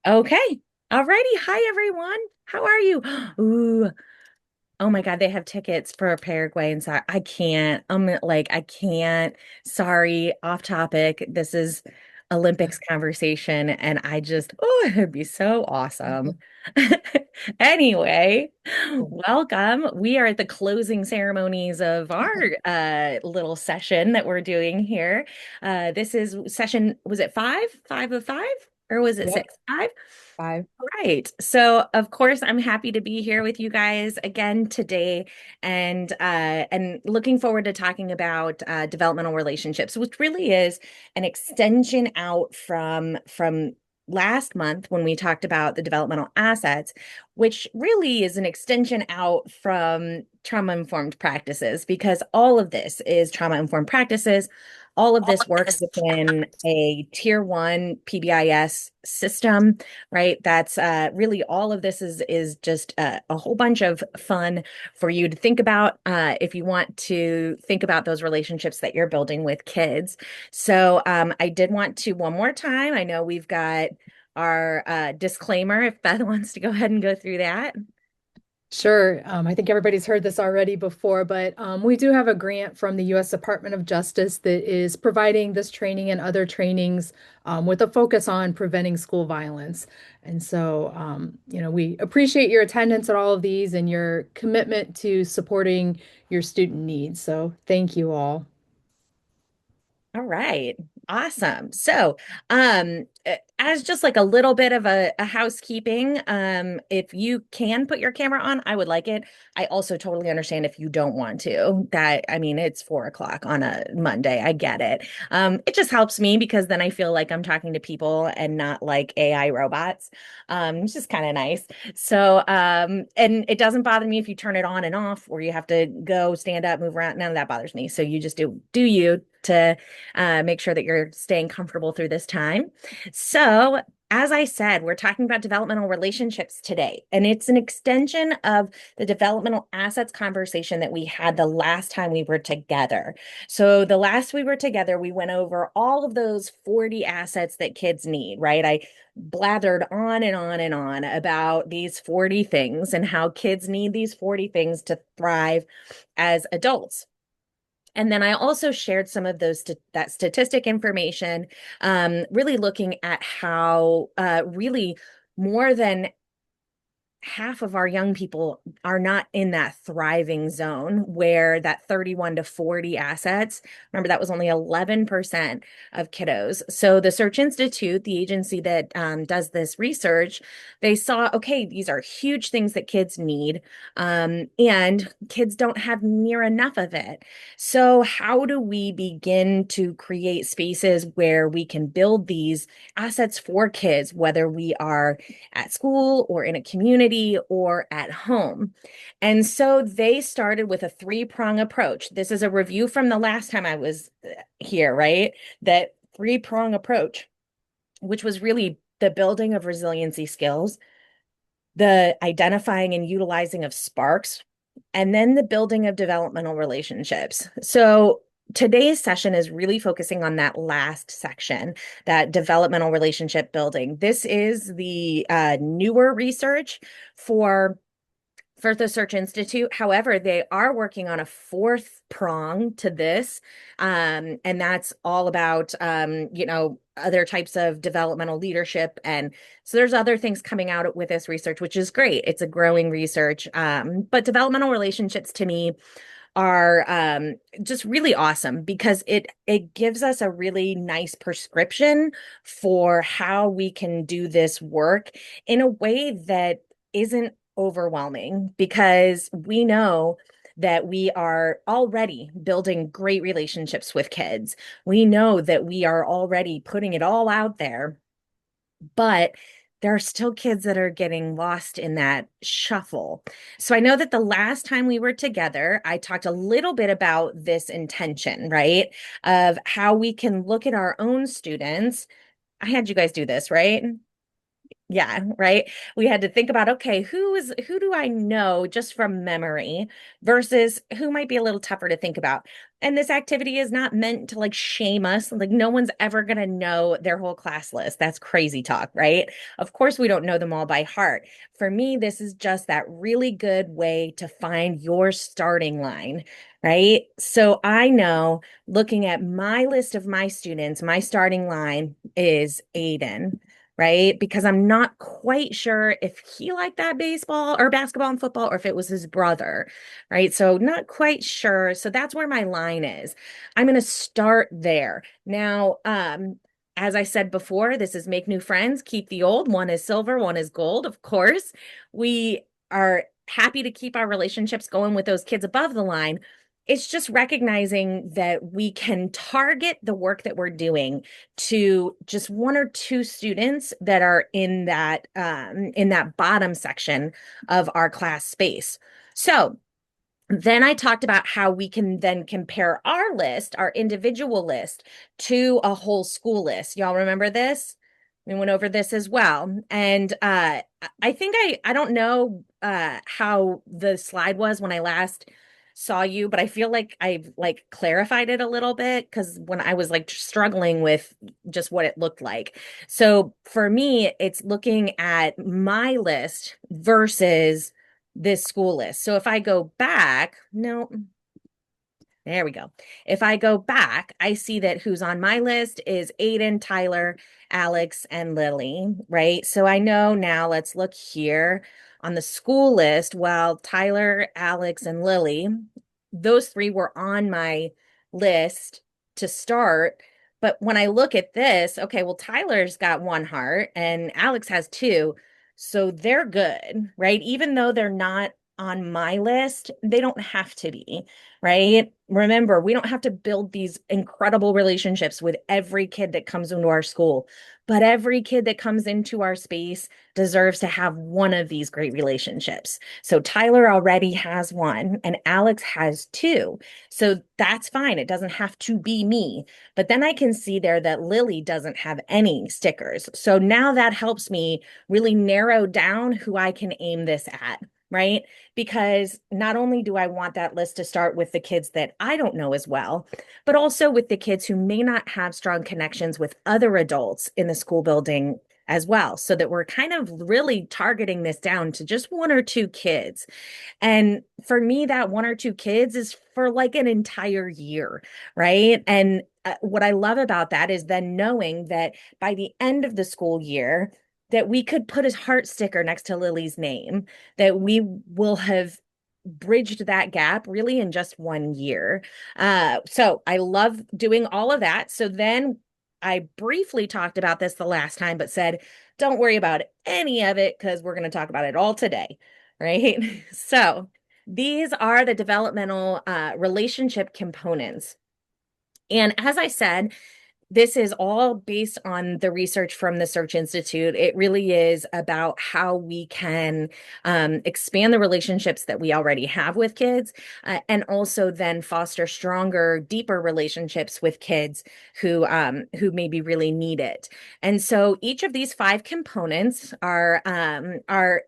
Okay. Alrighty. Hi, everyone. How are you? Ooh. Oh my God, they have tickets for Paraguay and so I can't. I can't. Sorry, off topic. This is Olympics conversation, and it'd be so awesome. Anyway, welcome. We are at the closing ceremonies of our little session that we're doing here. This is session, was it five? Five of five? Or was it Yep, six? Five? five. Right. So, of course, I'm happy to be here with you guys again today, and looking forward to talking about developmental relationships, which really is an extension out from last month when we talked about the developmental assets, which really is an extension out from trauma-informed practices, because all of this is trauma-informed practices. All of this works within a tier one PBIS system, right? That's really all of this is just a whole bunch of fun for you to think about if you want to think about those relationships that you're building with kids. So I did want to one more time. I know we've got our disclaimer. If Beth wants to go ahead and go through that. Sure. I think everybody's heard this already before, but we do have a grant from the U.S. Department of Justice that is providing this training and other trainings with a focus on preventing school violence. And so, we appreciate your attendance at all of these and your commitment to supporting your student needs. So thank you all. All right. Awesome. So, as just like a little bit of a housekeeping, if you can put your camera on, I would like it. I also totally understand if you don't want to. I mean, it's 4 o'clock on a Monday. I get it. It just helps me because then I feel like I'm talking to people and not like AI robots. It's just kind of nice. So, and it doesn't bother me if you turn it on and off, or you have to go stand up, move around. None of that bothers me. So you just do you to make sure that you're staying comfortable through this time. So, as I said, we're talking about developmental relationships today, and it's an extension of the developmental assets conversation that we had the last time we were together. So, the last we were together, we went over all of those 40 assets that kids need, right? I blathered on and on and on about these 40 things and how kids need these 40 things to thrive as adults. And then I also shared some of that statistic information, really looking at how really more than half of our young people are not in that thriving zone where that 31 to 40 assets, remember that was only 11% of kiddos. So the Search Institute, the agency that does this research, they saw, okay, these are huge things that kids need, and kids don't have near enough of it. So how do we begin to create spaces where we can build these assets for kids, whether we are at school or in a community or at home? And so they started with a three-prong approach. This is a review from the last time I was here, right? That three-prong approach, which was really the building of resiliency skills, the identifying and utilizing of sparks, and then the building of developmental relationships. So today's session is really focusing on that last section, that developmental relationship building. This is the newer research for the Search Institute. However, they are working on a fourth prong to this, and that's all about, other types of developmental leadership. And so there's other things coming out with this research, which is great. It's a growing research. But developmental relationships to me are just really awesome because it gives us a really nice prescription for how we can do this work in a way that isn't overwhelming, because we know that we are already building great relationships with kids. We know that we are already putting it all out there, but there are still kids that are getting lost in that shuffle. So I know that the last time we were together, I talked a little bit about this intention, right? Of how we can look at our own students. I had you guys do this, right? Yeah, right. We had to think about, okay, who do I know just from memory versus who might be a little tougher to think about. And this activity is not meant to like shame us. Like no one's ever going to know their whole class list. That's crazy talk, right? Of course we don't know them all by heart. For me, this is just that really good way to find your starting line, right? So I know looking at my list of my students, my starting line is Aiden, right? Because I'm not quite sure if he liked that baseball or basketball and football or if it was his brother, right? So not quite sure. So that's where my line is. I'm going to start there. Now, as I said before, this is make new friends, keep the old. One is silver, one is gold. Of course, we are happy to keep our relationships going with those kids above the line. It's just recognizing that we can target the work that we're doing to just one or two students that are in that bottom section of our class space. So then I talked about how we can then compare our list, our individual list, to a whole school list. Y'all remember this? We went over this as well. And I think I don't know how the slide was when I last saw you, but I feel like I've like clarified it a little bit because when I was like struggling with just what it looked like. So for me, it's looking at my list versus this school list. So if I go back, no, there we go. If I go back, I see that who's on my list is Aiden, Tyler, Alex, and Lily, right? So I know now, let's look here on the school list. Well, Tyler, Alex, and Lily, those three were on my list to start. But when I look at this, okay, well, Tyler's got one heart and Alex has two. So they're good, right? Even though they're not on my list, they don't have to be, right? Remember, we don't have to build these incredible relationships with every kid that comes into our school, but every kid that comes into our space deserves to have one of these great relationships. So Tyler already has one and Alex has two. So that's fine. It doesn't have to be me. But then I can see there that Lily doesn't have any stickers. So now that helps me really narrow down who I can aim this at, right? Because not only do I want that list to start with the kids that I don't know as well, but also with the kids who may not have strong connections with other adults in the school building as well, so that we're kind of really targeting this down to just one or two kids. And for me, that one or two kids is for like an entire year, right? And what I love about that is then knowing that by the end of the school year, that we could put a heart sticker next to Lily's name, that we will have bridged that gap really in just 1 year. So I love doing all of that. So then I briefly talked about this the last time, but said, don't worry about any of it because we're going to talk about it all today, right? So these are the developmental relationship components. And as I said, this is all based on the research from the Search Institute. It really is about how we can expand the relationships that we already have with kids, and also then foster stronger, deeper relationships with kids who maybe really need it. And so each of these five components are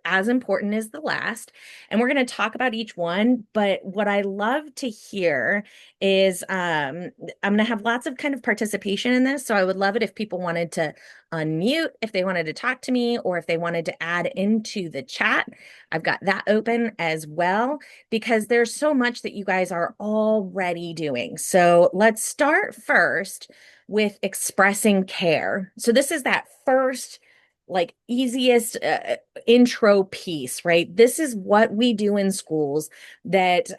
as important as the last, and we're going to talk about each one. But what I love to hear is I'm going to have lots of kind of participation in this. So I would love it if people wanted to unmute, if they wanted to talk to me, or if they wanted to add into the chat. I've got that open as well because there's so much that you guys are already doing. So let's start first with expressing care. So this is that first like easiest intro piece, right? This is what we do in schools that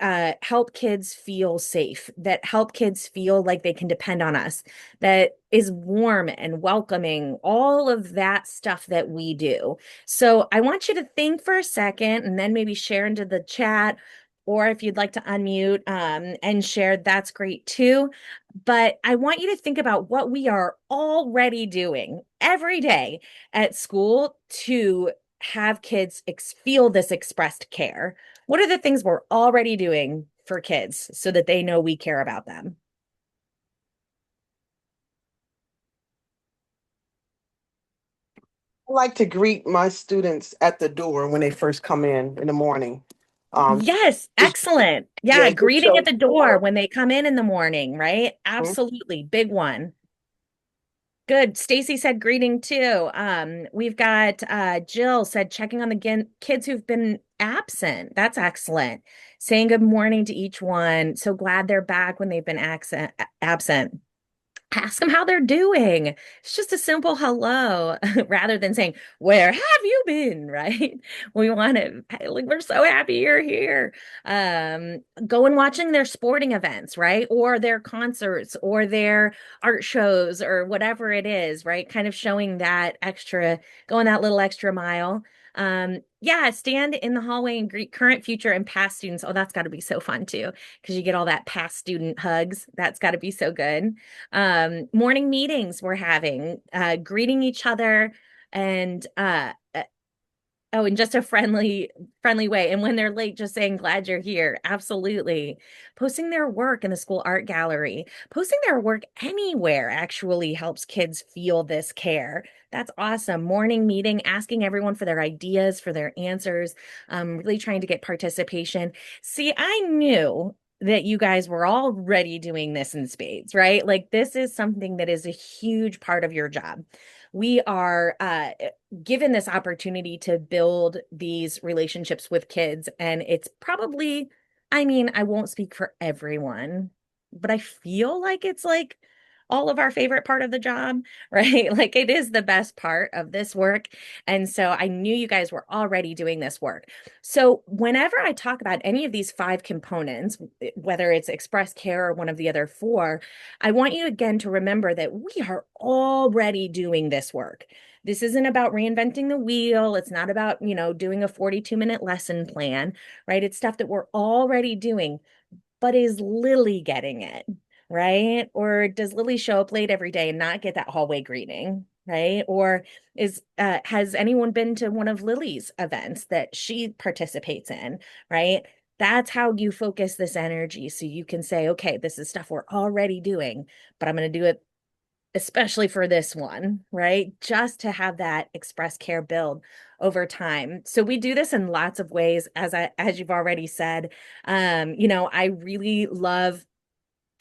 help kids feel safe, that help kids feel like they can depend on us, that is warm and welcoming, all of that stuff that we do. So I want you to think for a second and then maybe share into the chat. Or if you'd like to unmute and share, that's great too. But I want you to think about what we are already doing every day at school to have kids feel this expressed care. What are the things we're already doing for kids so that they know we care about them? like to greet my students at the door when they first come in the morning. Um, Yes, just excellent. Yeah, yeah, just greeting at show the door when they come in the morning, right? Absolutely. Big one. Good. Stacy said greeting too. We've got Jill said checking on the kids who've been absent. That's excellent. Saying good morning to each one. So glad they're back when they've been absent. Ask them how they're doing. It's just a simple hello rather than saying, "Where have you been?" Right? We want to, like, we're so happy you're here. Go and watching their sporting events, right? Or their concerts or their art shows or whatever it is, right? Kind of showing that extra, going that little extra mile. Yeah, stand in the hallway and greet current, future, and past students. Oh, that's got to be so fun too, because you get all that past student hugs. That's got to be so good. Morning meetings we're having, greeting each other and oh, in just a friendly way. And when they're late, just saying, glad you're here. Absolutely. Posting their work in the school art gallery, posting their work anywhere actually helps kids feel this care. That's awesome. Morning meeting, asking everyone for their ideas, for their answers, really trying to get participation. See, I knew that you guys were already doing this in spades, right? Like this is something that is a huge part of your job. We are given this opportunity to build these relationships with kids. And it's probably, I mean, I won't speak for everyone, but I feel like it's like all of our favorite part of the job, right? Like it is the best part of this work. And so I knew you guys were already doing this work. So whenever I talk about any of these five components, whether it's express care or one of the other four, I want you again to remember that we are already doing this work. This isn't about reinventing the wheel. It's not about, doing a 42-minute lesson plan, right? It's stuff that we're already doing. But is Lily getting it, right? Or does Lily show up late every day and not get that hallway greeting, right? Or is has anyone been to one of Lily's events that she participates in, right? That's how you focus this energy. So you can say, okay, this is stuff we're already doing, but I'm going to do it especially for this one, right? Just to have that express care build over time. So we do this in lots of ways, as you've already said. I really love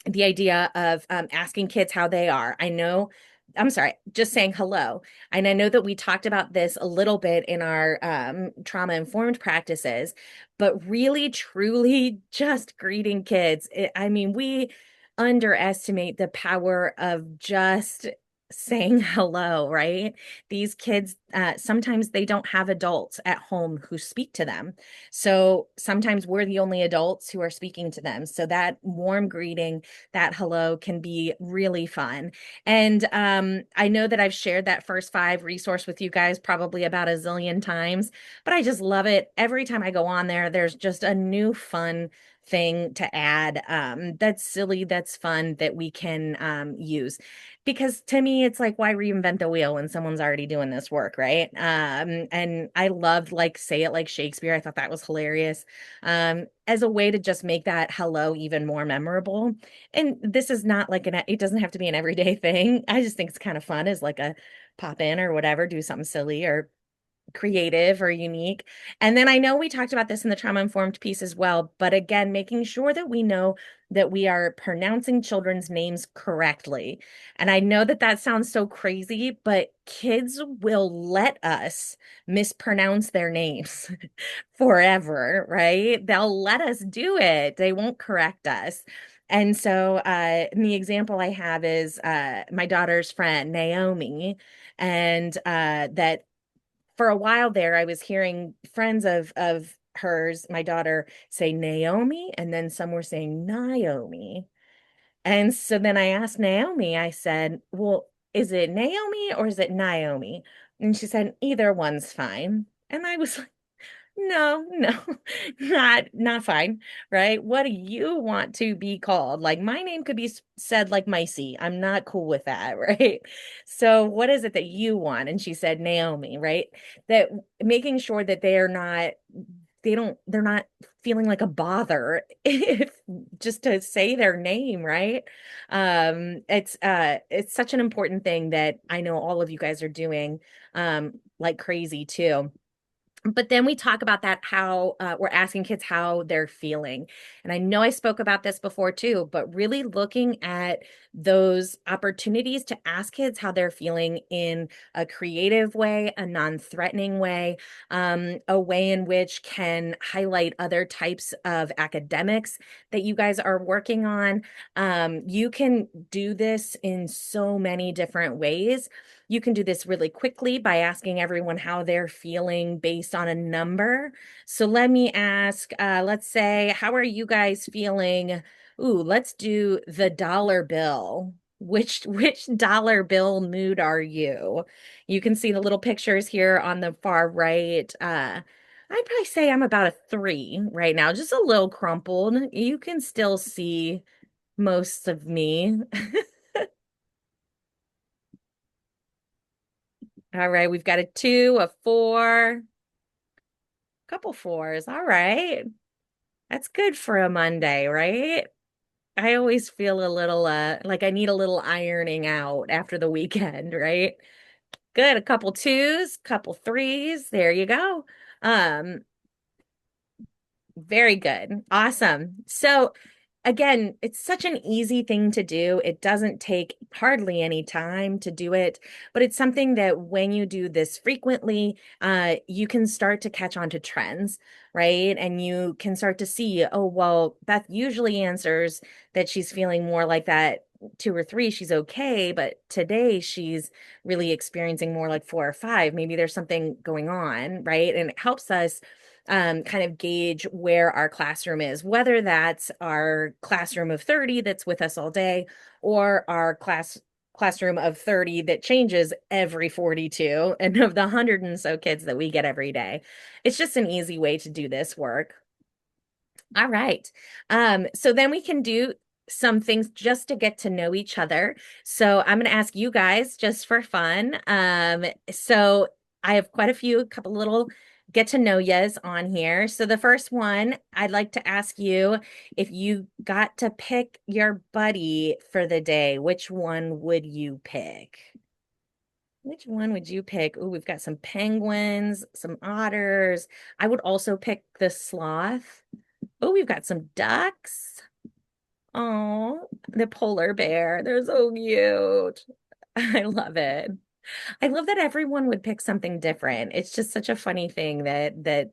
the idea of asking kids how they are. I'm sorry, just saying hello. And I know that we talked about this a little bit in our trauma informed practices, but really, truly just greeting kids. I mean, we underestimate the power of just saying hello, right? These kids, sometimes they don't have adults at home who speak to them. So sometimes we're the only adults who are speaking to them. So that warm greeting, that hello can be really fun. And I know that I've shared that first five resource with you guys probably about a zillion times, but I just love it. Every time I go on there, there's just a new fun thing to add, that's silly, that's fun, that we can use. Because to me, it's like, why reinvent the wheel when someone's already doing this work, right? And I loved like Say It Like Shakespeare. I thought that was hilarious, as a way to just make that hello even more memorable. And this is not like it doesn't have to be an everyday thing. I just think it's kind of fun as like a pop in or whatever, do something silly or creative or unique. And then I know we talked about this in the trauma informed piece as well, but again, making sure that we know that we are pronouncing children's names correctly. And I know that that sounds so crazy, but kids will let us mispronounce their names forever, right? They'll let us do it. They won't correct us. And so the example I have is my daughter's friend, Naomi, and that for a while there, I was hearing friends of hers, my daughter, say Naomi, and then some were saying Naomi. And so then I asked Naomi, I said, well, is it Naomi or is it Naomi? And she said, either one's fine. And I was like, no, no, not fine, right? What do you want to be called? Like my name could be said like Missy. I'm not cool with that, right? So what is it that you want? And she said Naomi, right? That making sure that they're not feeling like a bother if just to say their name, right? It's such an important thing that I know all of you guys are doing like crazy too. But then we talk about that how we're asking kids how they're feeling. And I know I spoke about this before too, but really looking at those opportunities to ask kids how they're feeling in a creative way, a non-threatening way, a way in which can highlight other types of academics that you guys are working on. You can do this in so many different ways. You can do this really quickly by asking everyone how they're feeling based on a number. So let me ask, let's say, how are you guys feeling? Ooh, let's do the dollar bill. Which dollar bill mood are you? You can see the little pictures here on the far right. I'd probably say I'm about a 3 right now, just a little crumpled. You can still see most of me. All right, we've got a 2, a 4, couple 4s. All right. That's good for a Monday, right? I always feel a little like I need a little ironing out after the weekend, right? Good. A couple 2s, couple 3s. There you go. Um, Very good. Awesome. So, again, it's such an easy thing to do. It doesn't take hardly any time to do it, but it's something that when you do this frequently, you can start to catch on to trends, right? And you can start to see, oh, well, Beth usually answers that she's feeling more like that 2 or 3, she's okay, but today she's really experiencing more like 4 or 5. Maybe there's something going on, right? And it helps us kind of gauge where our classroom is, whether that's our classroom of 30 that's with us all day or our classroom of 30 that changes every 42 and of the 100 and so kids that we get every day. It's just an easy way to do this work. All right. So then we can do some things just to get to know each other. So I'm going to ask you guys just for fun. So I have quite a few, a couple little get to know yas on here. So the first one, I'd like to ask you if you got to pick your buddy for the day, which one would you pick? Which one would you pick? Oh, we've got some penguins, some otters. I would also pick the sloth. Oh, we've got some ducks. Oh, the polar bear. They're so cute. I love it. I love that everyone would pick something different. It's just such a funny thing that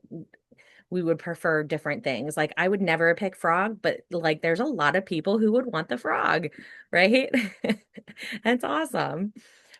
we would prefer different things. Like I would never pick frog, but like there's a lot of people who would want the frog, right? That's awesome.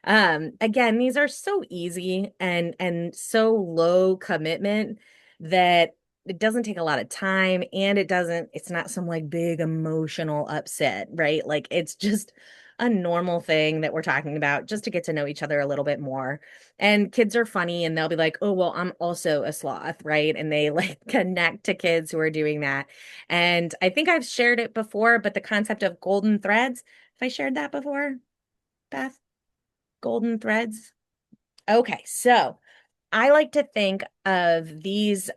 Again, these are so easy and so low commitment that it doesn't take a lot of time and it's not some like big emotional upset, right? Like it's just a normal thing that we're talking about just to get to know each other a little bit more. And kids are funny and they'll be like, "Oh, well, I'm also a sloth," right? And they like connect to kids who are doing that. And I think I've shared it before, but the concept of golden threads, have I shared that before, Beth? Golden threads? Okay, so I like to think of these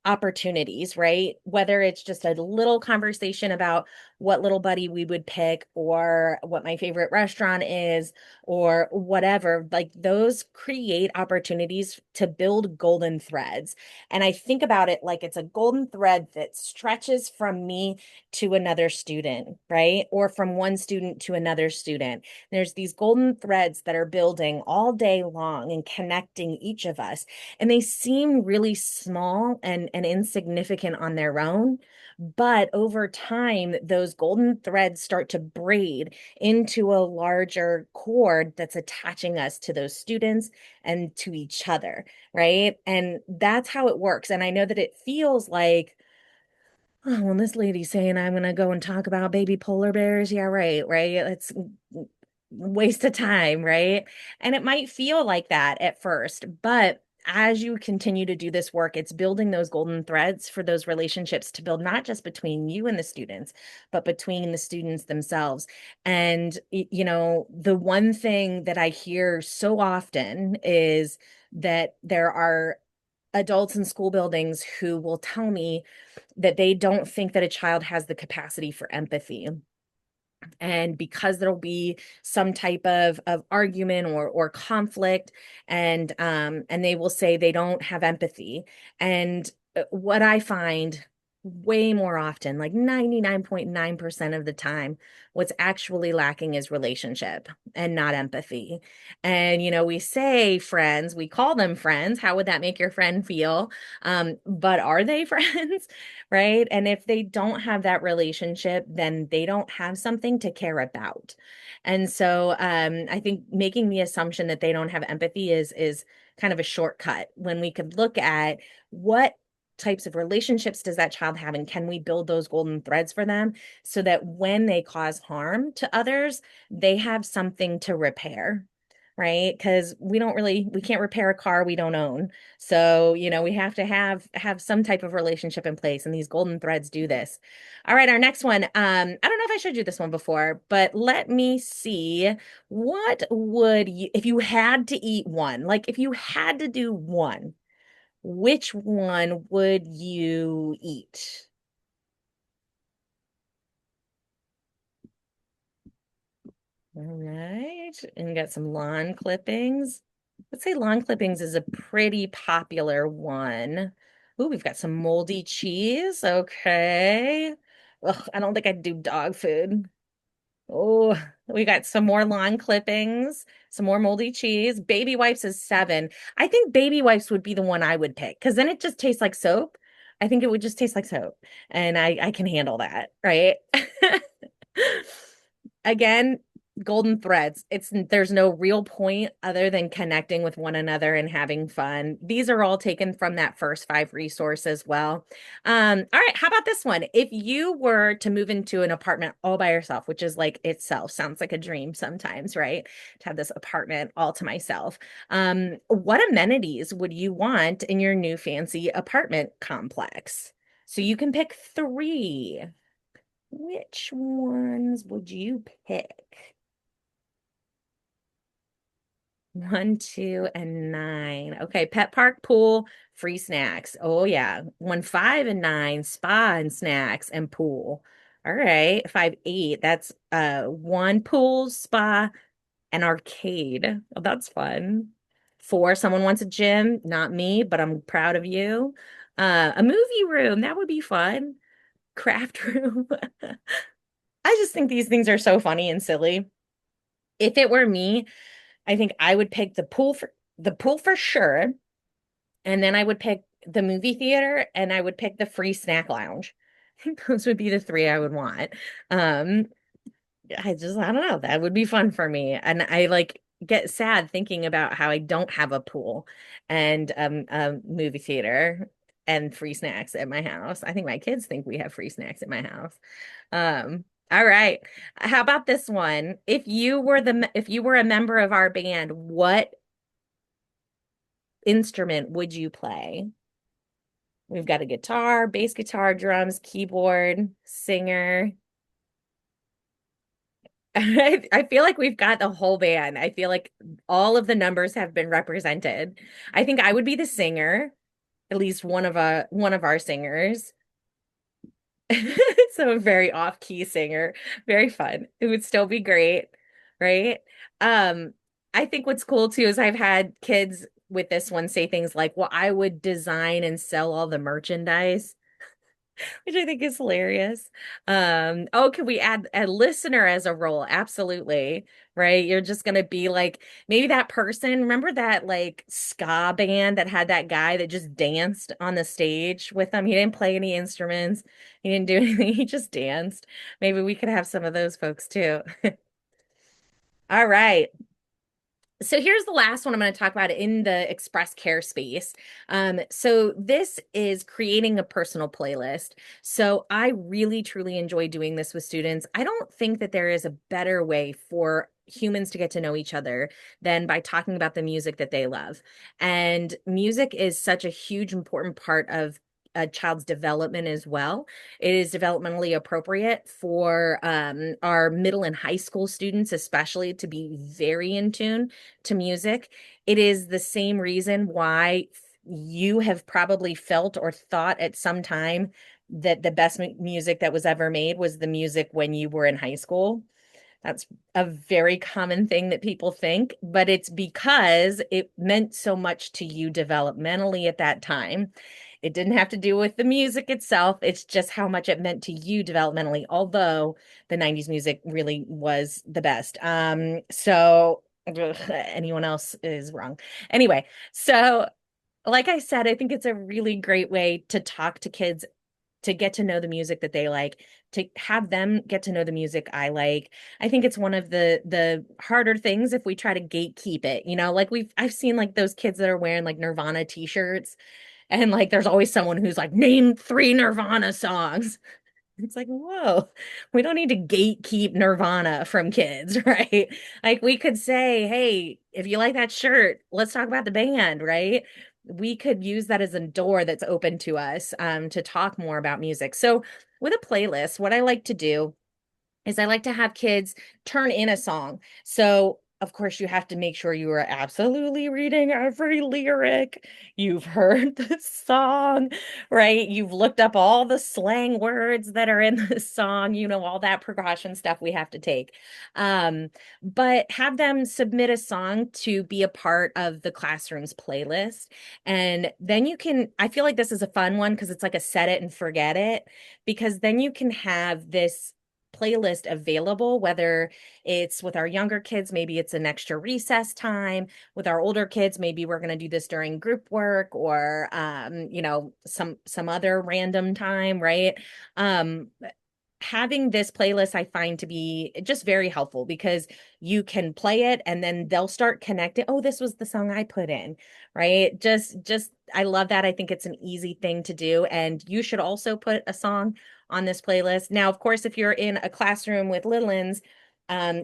opportunities, right? Whether it's just a little conversation about what little buddy we would pick or what my favorite restaurant is or whatever, like those create opportunities to build golden threads. And I think about it like it's a golden thread that stretches from me to another student, right? Or from one student to another student. There's these golden threads that are building all day long and connecting each of us, and they seem really small and insignificant on their own. But over time, those golden threads start to braid into a larger cord that's attaching us to those students and to each other, right? And that's how it works. And I know that it feels like, oh, well, this lady's saying I'm gonna go and talk about baby polar bears. Yeah, right, right. It's waste of time, right? And it might feel like that at first, but as you continue to do this work, it's building those golden threads for those relationships to build not just between you and the students, but between the students themselves. And, you know, the one thing that I hear so often is that there are adults in school buildings who will tell me that they don't think that a child has the capacity for empathy. And because there'll be some type of argument or conflict, and they will say they don't have empathy. And what I find way more often, like 99.9% of the time, what's actually lacking is relationship and not empathy. And we say friends, we call them friends. How would that make your friend feel? But are they friends? Right? And if they don't have that relationship, then they don't have something to care about. And so I think making the assumption that they don't have empathy is kind of a shortcut when we could look at what types of relationships does that child have, and can we build those golden threads for them so that when they cause harm to others, they have something to repair. Right? Because we can't repair a car we don't own. So, we have to have some type of relationship in place, and these golden threads do this. All right, our next one. I don't know if I showed you this one before, but let me see. What would you, if you had to eat one, like if you had to do one, which one would you eat? All right, and we got some lawn clippings. Let's say lawn clippings is a pretty popular one. Ooh, we've got some moldy cheese. Okay. Ugh, I don't think I'd do dog food. Oh, we got some more lawn clippings, some more moldy cheese. Baby wipes is 7. I think baby wipes would be the one I would pick because then it just tastes like soap. I think it would just taste like soap, and I can handle that, right? Again, golden threads. There's no real point other than connecting with one another and having fun. These are all taken from that first 5 resource as well. All right, how about this one? If you were to move into an apartment all by yourself, which is like itself sounds like a dream sometimes, right? To have this apartment all to myself. What amenities would you want in your new fancy apartment complex? So you can pick 3. Which ones would you pick? 1, 2, and 9. Okay, pet park, pool, free snacks. Oh yeah. 1, 5, and 9, spa and snacks and pool. All right. 5, 8. That's 1 pool, spa, and arcade. Oh, that's fun. 4, someone wants a gym. Not me, but I'm proud of you. A movie room. That would be fun. Craft room. I just think these things are so funny and silly. If it were me, I think I would pick the pool for sure, and then I would pick the movie theater, and I would pick the free snack lounge. I think those would be the 3 I would want. Um, I don't know. That would be fun for me. And I like get sad thinking about how I don't have a pool and a movie theater and free snacks at my house. I think my kids think we have free snacks at my house. All right. How about this one? If you were a member of our band, what instrument would you play? We've got a guitar, bass guitar, drums, keyboard, singer. I feel like we've got the whole band. I feel like all of the numbers have been represented. I think I would be the singer, at least one of our singers. So a very off-key singer, very fun. It would still be great, right? Um, I think what's cool too is I've had kids with this one say things like, "Well, I would design and sell all the merchandise." Which I think is hilarious. Oh, can we add a listener as a role? Absolutely. Right. You're just gonna be like maybe that person. Remember that like ska band that had that guy that just danced on the stage with them? He didn't play any instruments. He didn't do anything. He just danced. Maybe we could have some of those folks too. All right. So here's the last one I'm going to talk about in the express care space. So this is creating a personal playlist. So I really truly enjoy doing this with students. I don't think that there is a better way for humans to get to know each other than by talking about the music that they love. And music is such a huge important part of a child's development as well. It is developmentally appropriate for our middle and high school students, especially, to be very in tune to music. It is the same reason why you have probably felt or thought at some time that the best music that was ever made was the music when you were in high school. That's a very common thing that people think, but it's because it meant so much to you developmentally at that time. It didn't have to do with the music itself. It's just how much it meant to you developmentally, although the 90s music really was the best. So anyone else is wrong. Anyway, so like I said, I think it's a really great way to talk to kids, to get to know the music that they like, to have them get to know the music I like. I think it's one of the harder things if we try to gatekeep it. Like I've seen like those kids that are wearing like Nirvana t-shirts, and like there's always someone who's like, name three Nirvana songs. It's like, whoa, we don't need to gatekeep Nirvana from kids, right? Like we could say, hey, if you like that shirt, let's talk about the band, right? We could use that as a door that's open to us to talk more about music. So with a playlist, what I like to do is I like to have kids turn in a song. So, of course, you have to make sure you are absolutely reading every lyric. You've heard the song, right? You've looked up all the slang words that are in the song, all that precaution stuff we have to take. Um, but have them submit a song to be a part of the classroom's playlist. And then I feel like this is a fun one because it's like a set it and forget it, because then you can have this playlist available, whether it's with our younger kids, maybe it's an extra recess time. With our older kids, maybe we're going to do this during group work or some other random time, right? Um, Having this playlist I find to be just very helpful because you can play it and then they'll start connecting. Oh, this was the song I put in, right? Just I love that. I think it's an easy thing to do. And you should also put a song on this playlist. Now, of course, if you're in a classroom with little ones,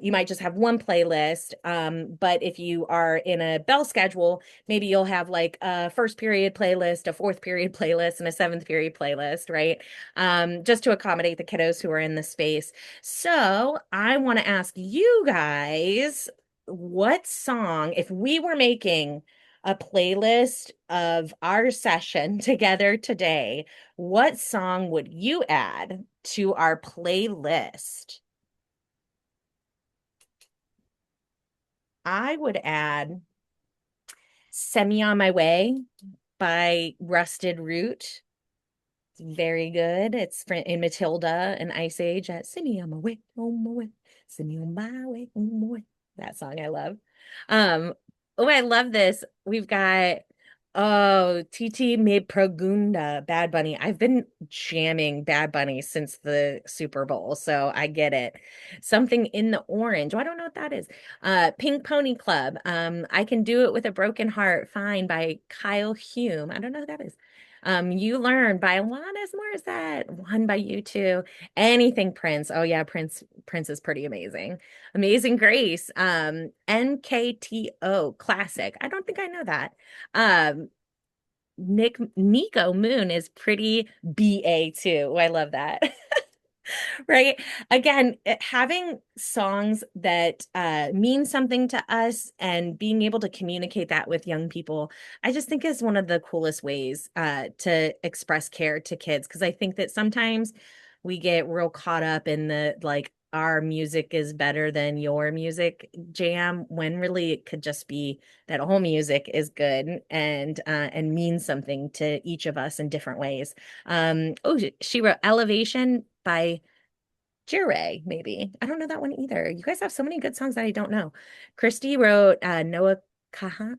you might just have one playlist. But if you are in a bell schedule, maybe you'll have like a first period playlist, a fourth period playlist, and a seventh period playlist, right? Just to accommodate the kiddos who are in the space. So I want to ask you guys, what song, if we were making a playlist of our session together today, what song would you add to our playlist? I would add Semi on My Way by Rusted Root. It's very good. It's in Matilda and Ice Age at Send Me on My Way, on my way, send me on my way, on my way. That song I love. Um, oh, I love this. We've got Titi Me Progunda, Bad Bunny. I've been jamming Bad Bunny since the Super Bowl, so I get it. Something in the Orange. Oh, I don't know what that is. Pink Pony Club. I Can Do It with a Broken Heart, Fine by Kyle Hume. I don't know who that is. You Learn by Alanis Morissette, One by U2, anything Prince. Oh yeah, Prince is pretty amazing. Amazing Grace, NKTO classic. I don't think I know that. Um, Nico Moon is pretty BA too. Oh, I love that. Right? Again, having songs that mean something to us and being able to communicate that with young people, I just think is one of the coolest ways to express care to kids. Because I think that sometimes we get real caught up in the like, our music is better than your music jam, when really it could just be that all music is good and means something to each of us in different ways. Oh, she wrote Elevation by Jure, maybe. I don't know that one either. You guys have so many good songs that I don't know. Christy wrote Noah Khan,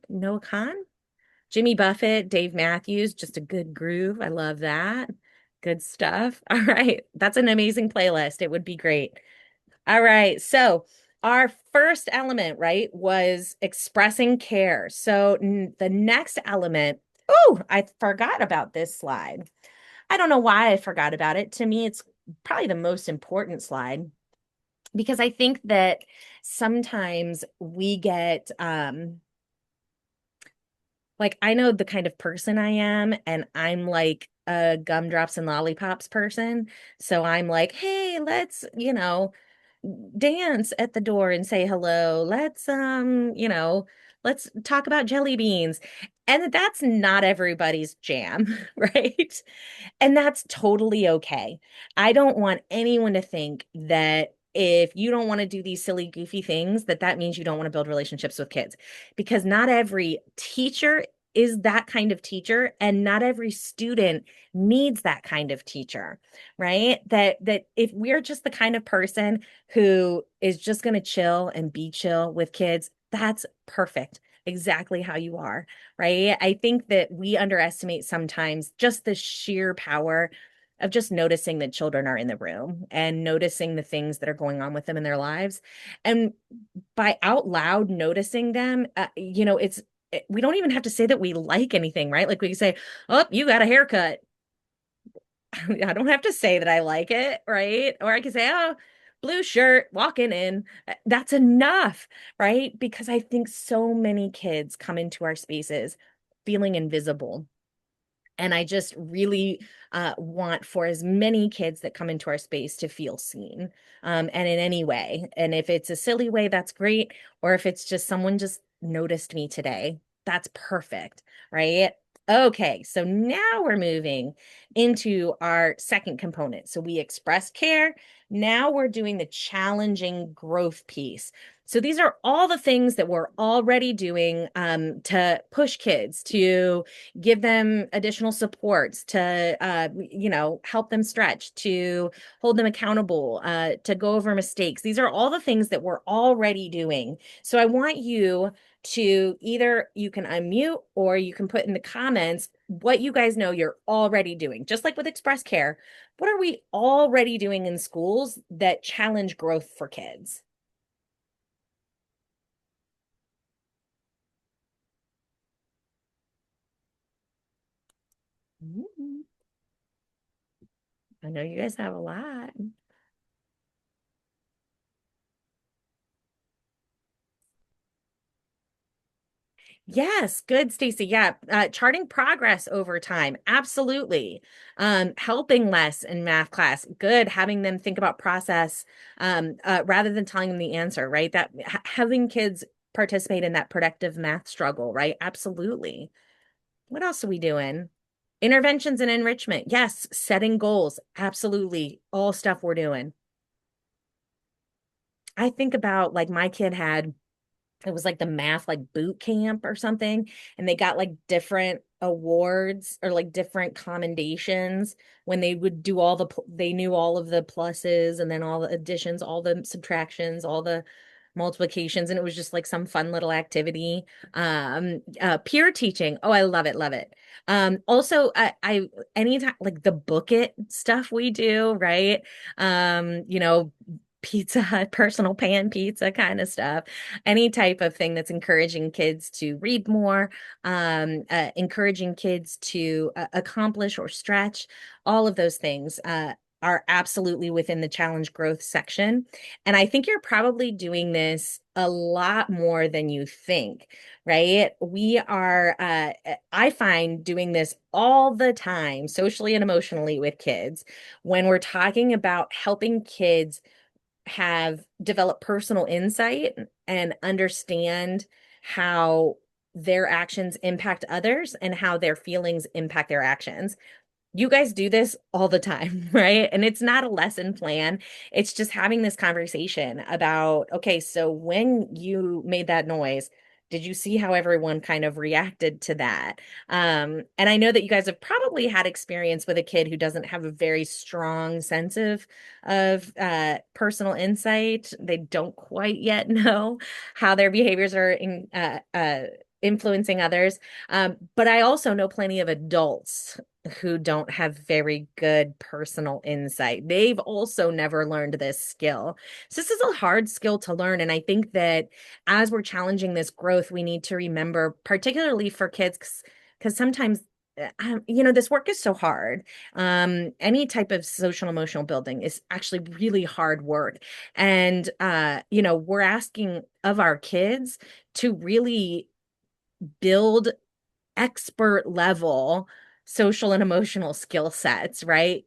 Jimmy Buffett, Dave Matthews, just a good groove. I love that. Good stuff. All right. That's an amazing playlist. It would be great. All right. So our first element, right, was expressing care. So the next element, oh, I forgot about this slide. I don't know why I forgot about it. To me, it's probably the most important slide because I think that sometimes we get like, I know the kind of person I am, and I'm like a gumdrops and lollipops person. So I'm like, hey, let's, dance at the door and say hello. Let's talk about jelly beans. And that's not everybody's jam, right? And that's totally okay. I don't want anyone to think that if you don't want to do these silly, goofy things, that that means you don't want to build relationships with kids, because not every teacher is that kind of teacher, and not every student needs that kind of teacher, right? That if we're just the kind of person who is just going to chill and be chill with kids, that's perfect. Exactly how you are, right? I think that we underestimate sometimes just the sheer power of just noticing that children are in the room and noticing the things that are going on with them in their lives. And by out loud noticing them, we don't even have to say that we like anything, right? Like we can say, "Oh, you got a haircut." I don't have to say that I like it, right? Or I can say, "Oh, blue shirt, walking in." That's enough, right? Because I think so many kids come into our spaces feeling invisible, and I just really want for as many kids that come into our space to feel seen, and in any way. And if it's a silly way, that's great. Or if it's just someone just noticed me today, that's perfect, right? Okay, so now we're moving into our second component. So we express care. Now we're doing the challenging growth piece. So these are all the things that we're already doing to push kids, to give them additional supports, to help them stretch, to hold them accountable, to go over mistakes. These are all the things that we're already doing. So I want you to, either you can unmute or you can put in the comments what you guys know you're already doing. Just like with Express Care, what are we already doing in schools that challenge growth for kids? Mhm. I know you guys have a lot. Yes, good, Stacey. Yeah, charting progress over time. Absolutely. Helping less in math class. Good. Having them think about process rather than telling them the answer, right? That having kids participate in that productive math struggle, right? Absolutely. What else are we doing? Interventions and enrichment. Yes, setting goals. Absolutely. All stuff we're doing. I think about, like, my kid had, it was like the math like boot camp or something, and they got like different awards or like different commendations when they would do they knew all of the pluses and then all the additions, all the subtractions, all the multiplications, and it was just like some fun little activity. Peer teaching, oh, I love it, love it. Also, I anytime, like the book it stuff we do, right? Pizza, personal pan pizza kind of stuff, any type of thing that's encouraging kids to read more, encouraging kids to accomplish or stretch, all of those things are absolutely within the challenge growth section. And I think you're probably doing this a lot more than you think, right? I find doing this all the time, socially and emotionally with kids, when we're talking about helping kids have developed personal insight and understand how their actions impact others and how their feelings impact their actions. You guys do this all the time, right? And it's not a lesson plan. It's just having this conversation about, okay, so when you made that noise, did you see how everyone kind of reacted to that? And I know that you guys have probably had experience with a kid who doesn't have a very strong sense of personal insight. They don't quite yet know how their behaviors are influencing others. But I also know plenty of adults who don't have very good personal insight. They've also never learned this skill. So this is a hard skill to learn. And I think that as we're challenging this growth, we need to remember, particularly for kids, because sometimes this work is so hard. Any type of social emotional building is actually really hard work. And we're asking of our kids to really build expert level social and emotional skill sets, right?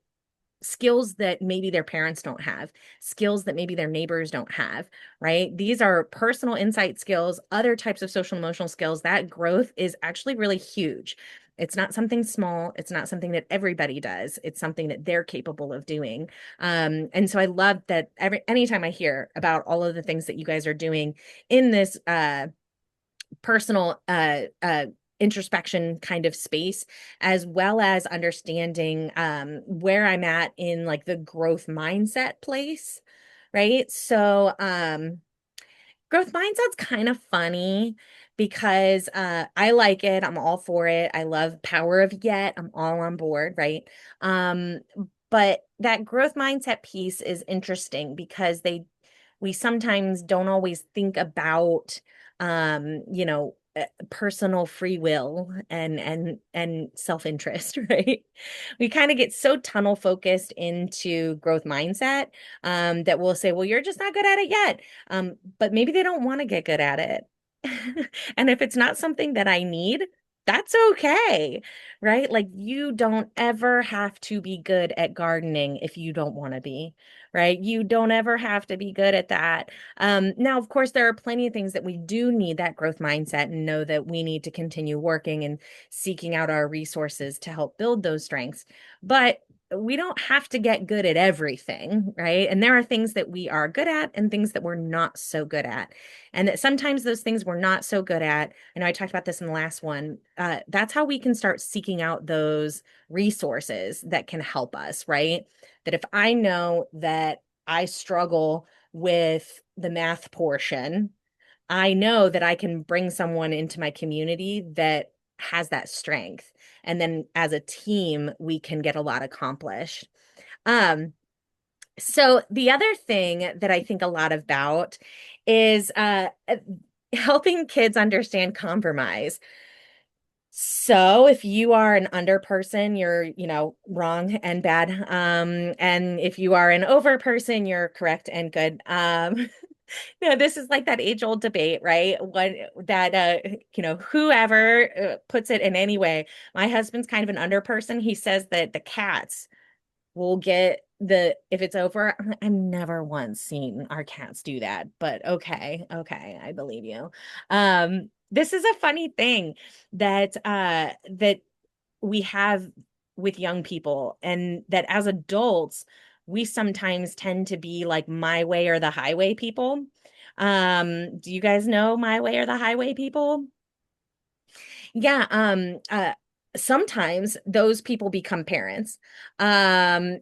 skills that maybe their parents don't have, skills that maybe their neighbors don't have, right? These are personal insight skills, other types of social emotional skills. That growth is actually really huge. It's not something small. It's not something that everybody does. It's something that they're capable of doing. And so I love that anytime I hear about all of the things that you guys are doing in this personal introspection kind of space, as well as understanding where I'm at in like the growth mindset place, right? So growth mindset's kind of funny because I like it. I'm all for it. I love power of yet. I'm all on board, right? Um, but that growth mindset piece is interesting because we sometimes don't always think about personal free will and self-interest, right? We kind of get so tunnel focused into growth mindset that we'll say, well, you're just not good at it yet. But maybe they don't want to get good at it. And if it's not something that I need, that's okay, right? Like you don't ever have to be good at gardening if you don't want to be, right? You don't ever have to be good at that. Now, of course, there are plenty of things that we do need that growth mindset and know that we need to continue working and seeking out our resources to help build those strengths. But we don't have to get good at everything, right? And there are things that we are good at and things that we're not so good at. And that sometimes those things we're not so good at, I know I talked about this in the last one, that's how we can start seeking out those resources that can help us, right? That if I know that I struggle with the math portion, I know that I can bring someone into my community that has that strength. And then as a team, we can get a lot accomplished. Um, so the other thing that I think a lot about is helping kids understand compromise. So if you are an under person, you're, wrong and bad. And if you are an over person, you're correct and good. No, this is like that age-old debate, right? What that whoever puts it in any way. My husband's kind of an under person. He says that the cats will get the if it's over. I've never once seen our cats do that, but okay, I believe you. This is a funny thing that we have with young people, and that as adults we sometimes tend to be like my way or the highway people. Do you guys know my way or the highway people? Yeah, sometimes those people become parents. And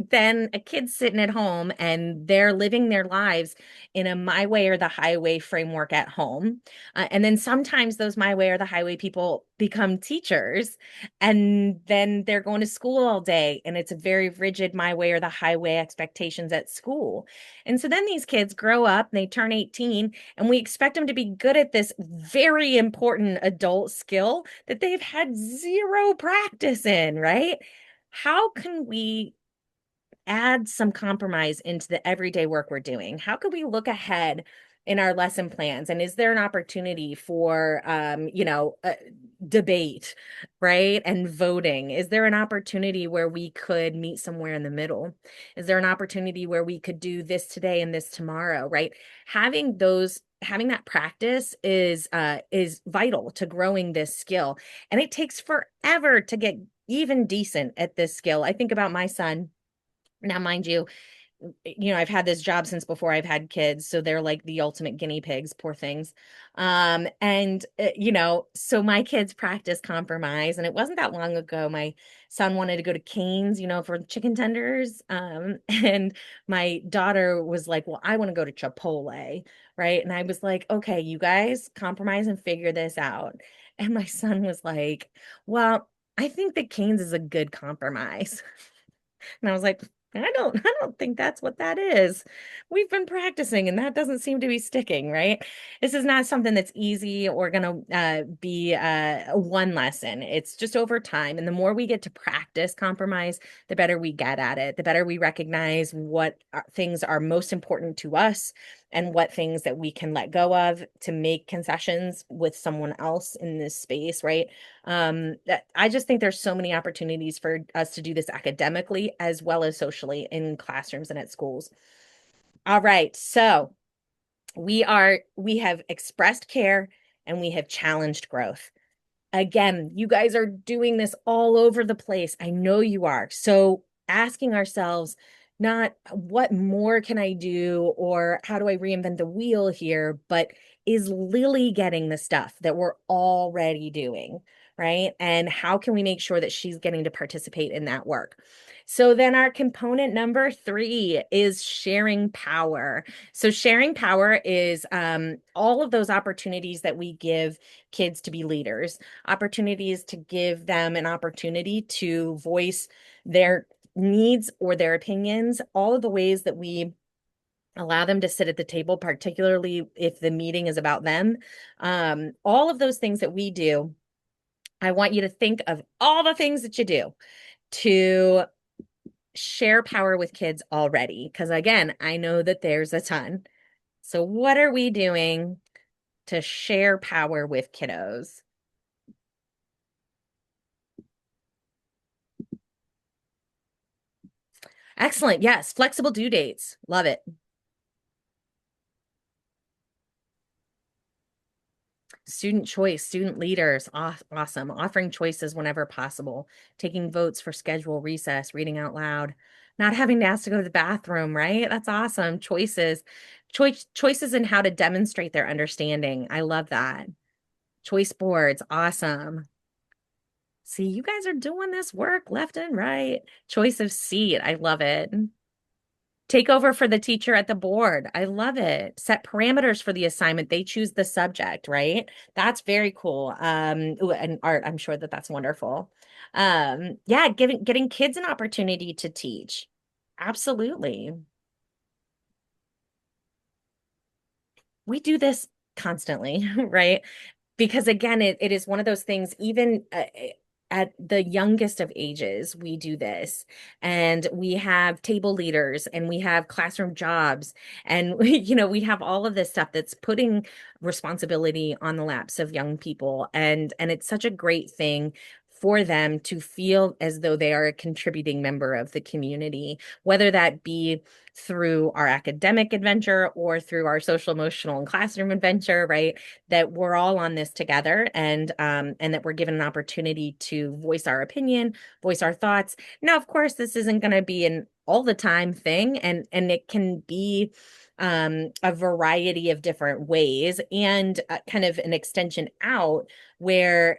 then a kid's sitting at home and they're living their lives in a my way or the highway framework at home. And then sometimes those my way or the highway people become teachers, and then they're going to school all day and it's a very rigid my way or the highway expectations at school. And so then these kids grow up and they turn 18 and we expect them to be good at this very important adult skill that they've had zero practice in, right? How can we add some compromise into the everyday work we're doing? How could we look ahead in our lesson plans? And is there an opportunity for, debate, right? And voting? Is there an opportunity where we could meet somewhere in the middle? Is there an opportunity where we could do this today and this tomorrow, right? Having that practice is vital to growing this skill. And it takes forever to get even decent at this skill. I think about my son. Now, mind you, I've had this job since before I've had kids, so they're like the ultimate guinea pigs, poor things. And so my kids practice compromise, and it wasn't that long ago. My son wanted to go to Cane's, for chicken tenders. And my daughter was like, "Well, I want to go to Chipotle," right? And I was like, "Okay, you guys compromise and figure this out." And my son was like, "Well, I think that Cane's is a good compromise." And I was like, I don't think that's what that is. We've been practicing and that doesn't seem to be sticking, right? This is not something that's easy or going to be one lesson. It's just over time. And the more we get to practice compromise, the better we get at it, the better we recognize what things are most important to us and what things that we can let go of to make concessions with someone else in this space, right? That I just think there's so many opportunities for us to do this academically as well as socially in classrooms and at schools. All right, so we have expressed care and we have challenged growth. Again, you guys are doing this all over the place. I know you are. So asking ourselves, not what more can I do or how do I reinvent the wheel here, but is Lily getting the stuff that we're already doing, right? And how can we make sure that she's getting to participate in that work? So then our component number 3 is sharing power. So sharing power is all of those opportunities that we give kids to be leaders, opportunities to give them an opportunity to voice their needs or their opinions, all of the ways that we allow them to sit at the table, particularly if the meeting is about them. All of those things that we do, I want you to think of all the things that you do to share power with kids already. Because again, I know that there's a ton. So, what are we doing to share power with kiddos? Excellent. Yes. Flexible due dates. Love it. Student choice, student leaders. Awesome. Offering choices whenever possible. Taking votes for schedule, recess, reading out loud. Not having to ask to go to the bathroom, right? That's awesome. Choices in how to demonstrate their understanding. I love that. Choice boards. Awesome. See, you guys are doing this work left and right. Choice of seat. I love it. Take over for the teacher at the board. I love it. Set parameters for the assignment. They choose the subject, right? That's very cool. Ooh, and art, I'm sure that that's wonderful. Yeah, getting kids an opportunity to teach. Absolutely. We do this constantly, right? Because again, it is one of those things, even at the youngest of ages, we do this. And we have table leaders and we have classroom jobs. And, we have all of this stuff that's putting responsibility on the laps of young people. And it's such a great thing for them to feel as though they are a contributing member of the community, whether that be through our academic adventure or through our social, emotional, and classroom adventure, right? That we're all on this together and that we're given an opportunity to voice our opinion, voice our thoughts. Now, of course, this isn't going to be an all the time thing, and it can be a variety of different ways and kind of an extension out where,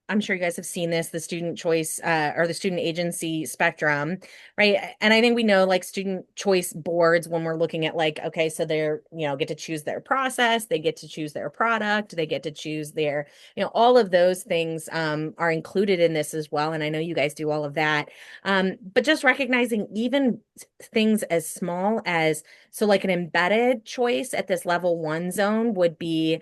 I'm sure you guys have seen this, the student choice or the student agency spectrum, right? And I think we know like student choice boards when we're looking at like, okay, so they're, get to choose their process, they get to choose their product, they get to choose their, all of those things are included in this as well. And I know you guys do all of that. But just recognizing even things as small as, so like an embedded choice at this level 1 zone would be,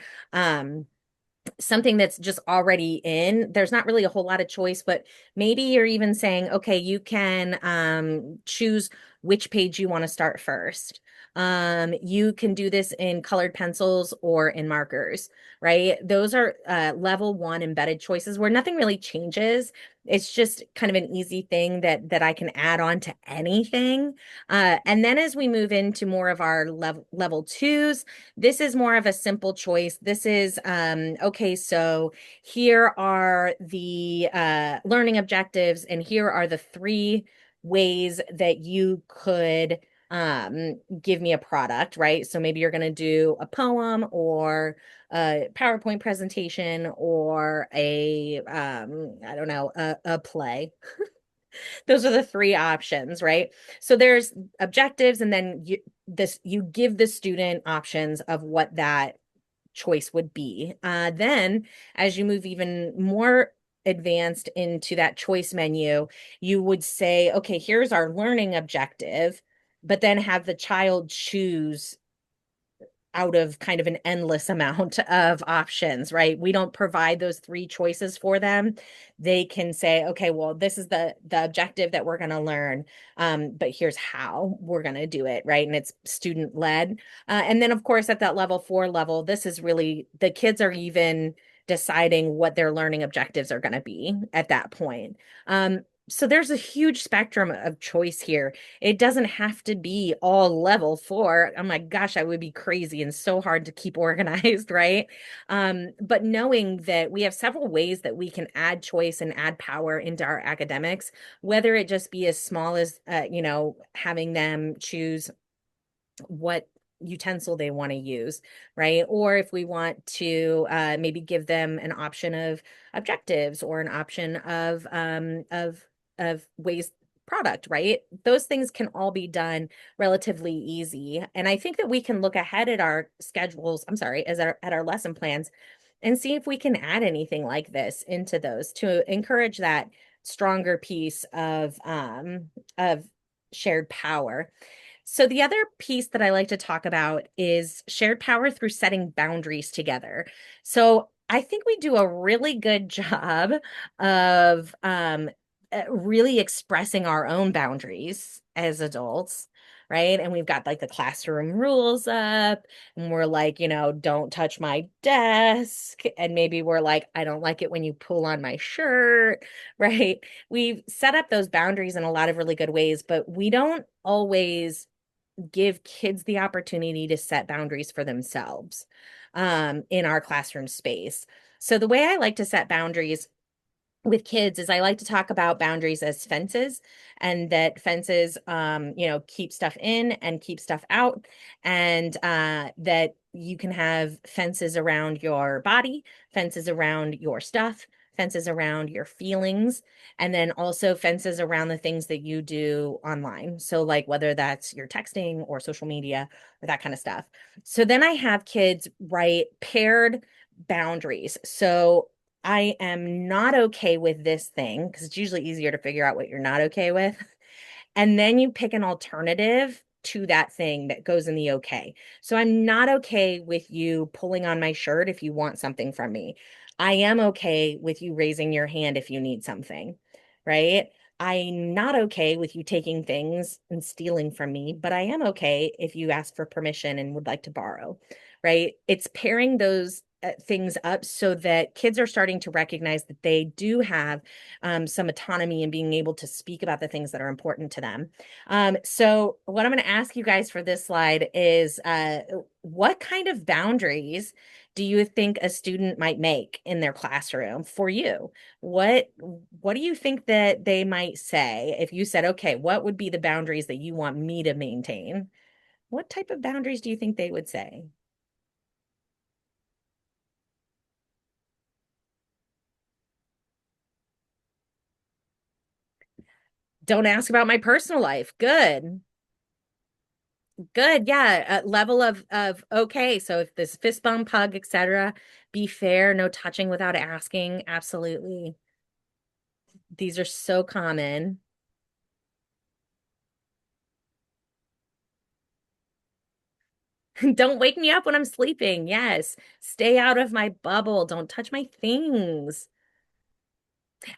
something that's just already in. There's not really a whole lot of choice, but maybe you're even saying, okay, you can choose which page you want to start first. You can do this in colored pencils or in markers, right? Those are level 1 embedded choices where nothing really changes. It's just kind of an easy thing that I can add on to anything. And then as we move into more of our level 2s, this is more of a simple choice. This is, okay, so here are the learning objectives, and here are the 3 ways that you could give me a product, right? So maybe you're going to do a poem or a PowerPoint presentation or I don't know, a play. Those are the 3 options, right? So there's objectives, and then you give the student options of what that choice would be. Then, as you move even more advanced into that choice menu, you would say, okay, here's our learning objective, but then have the child choose out of kind of an endless amount of options, right? We don't provide those three choices for them. They can say, okay, well, this is the objective that we're going to learn, but here's how we're going to do it, right? And it's student led. And then, of course, at that level 4 level, this is really the kids are even deciding what their learning objectives are going to be at that point. So there's a huge spectrum of choice here. It doesn't have to be all level 4. Oh my gosh, I would be crazy and so hard to keep organized, right? But knowing that we have several ways that we can add choice and add power into our academics, whether it just be as small as, having them choose what utensil they want to use, right? Or if we want to maybe give them an option of objectives or an option of ways product, right? Those things can all be done relatively easy. And I think that we can look ahead at our schedules, I'm sorry, at our lesson plans and see if we can add anything like this into those to encourage that stronger piece of shared power. So the other piece that I like to talk about is shared power through setting boundaries together. So I think we do a really good job of really expressing our own boundaries as adults, right? And we've got like the classroom rules up, and we're like, don't touch my desk. And maybe we're like, I don't like it when you pull on my shirt, right? We've set up those boundaries in a lot of really good ways, but we don't always give kids the opportunity to set boundaries for themselves in our classroom space. So the way I like to set boundaries with kids is I like to talk about boundaries as fences, and that fences keep stuff in and keep stuff out, and that you can have fences around your body, fences around your stuff, fences around your feelings, and then also fences around the things that you do online. So like whether that's your texting or social media or that kind of stuff. So then I have kids write paired boundaries. So I am not okay with this thing because it's usually easier to figure out what you're not okay with. And then you pick an alternative to that thing that goes in the okay. So I'm not okay with you pulling on my shirt if you want something from me. I am okay with you raising your hand if you need something, right? I'm not okay with you taking things and stealing from me, but I am okay if you ask for permission and would like to borrow, right? It's pairing those things up so that kids are starting to recognize that they do have some autonomy in being able to speak about the things that are important to them. So what I'm going to ask you guys for this slide is what kind of boundaries do you think a student might make in their classroom for you? What do you think that they might say if you said, okay, what would be the boundaries that you want me to maintain? What type of boundaries do you think they would say? Don't ask about my personal life. Good. Good. Yeah. A level of okay. So if this fist bump, hug, etc., be fair, no touching without asking. Absolutely. These are so common. Don't wake me up when I'm sleeping. Yes. Stay out of my bubble. Don't touch my things.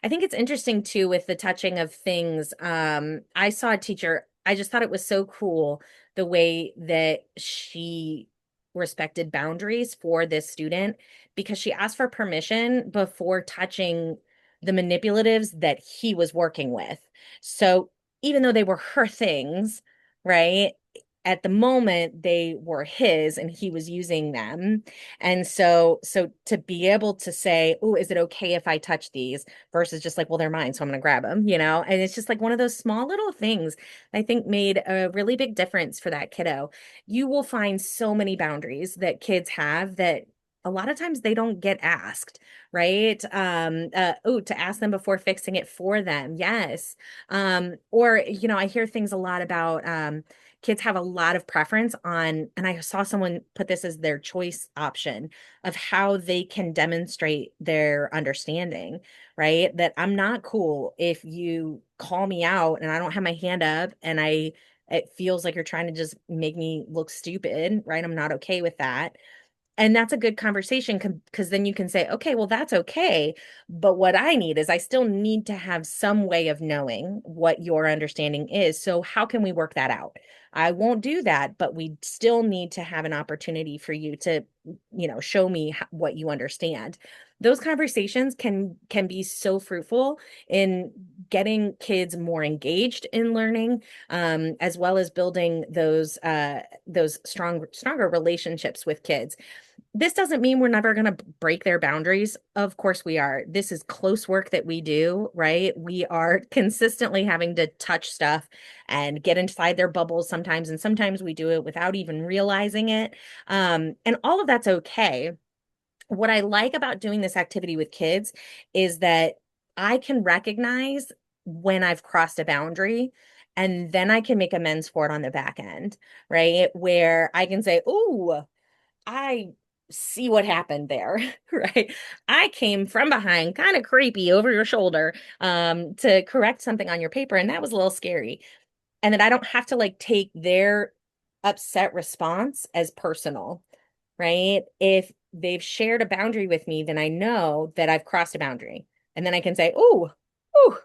I think it's interesting too with the touching of things. I saw a teacher, I just thought it was so cool the way that she respected boundaries for this student because she asked for permission before touching the manipulatives that he was working with. So even though they were her things, right? At the moment they were his and he was using them. And so to be able to say, "Oh, is it okay if I touch these?" versus just like, well, they're mine, so I'm gonna grab them, And it's just like one of those small little things I think made a really big difference for that kiddo. You will find so many boundaries that kids have that a lot of times they don't get asked, right? Oh, to ask them before fixing it for them. Yes. Or, I hear things a lot about kids have a lot of preference on, and I saw someone put this as their choice option of how they can demonstrate their understanding, right? That I'm not cool if you call me out and I don't have my hand up and I It feels like you're trying to just make me look stupid, right? I'm not okay with that. And that's a good conversation because then you can say, okay, well, that's okay. But what I need is I still need to have some way of knowing what your understanding is. So how can we work that out? I won't do that, but we still need to have an opportunity for you to, show me what you understand. Those conversations can be so fruitful in getting kids more engaged in learning, as well as building those stronger relationships with kids. This doesn't mean we're never going to break their boundaries. Of course we are. This is close work that we do, right? We are consistently having to touch stuff and get inside their bubbles sometimes, and sometimes we do it without even realizing it. And all of that's okay. What I like about doing this activity with kids is that I can recognize when I've crossed a boundary, and then I can make amends for it on the back end, right? Where I can say, "Ooh, I see what happened there," right? I came from behind, kind of creepy over your shoulder, to correct something on your paper, and that was a little scary. And that I don't have to like take their upset response as personal, right? If they've shared a boundary with me, then I know that I've crossed a boundary. And then I can say, "Ooh, ooh,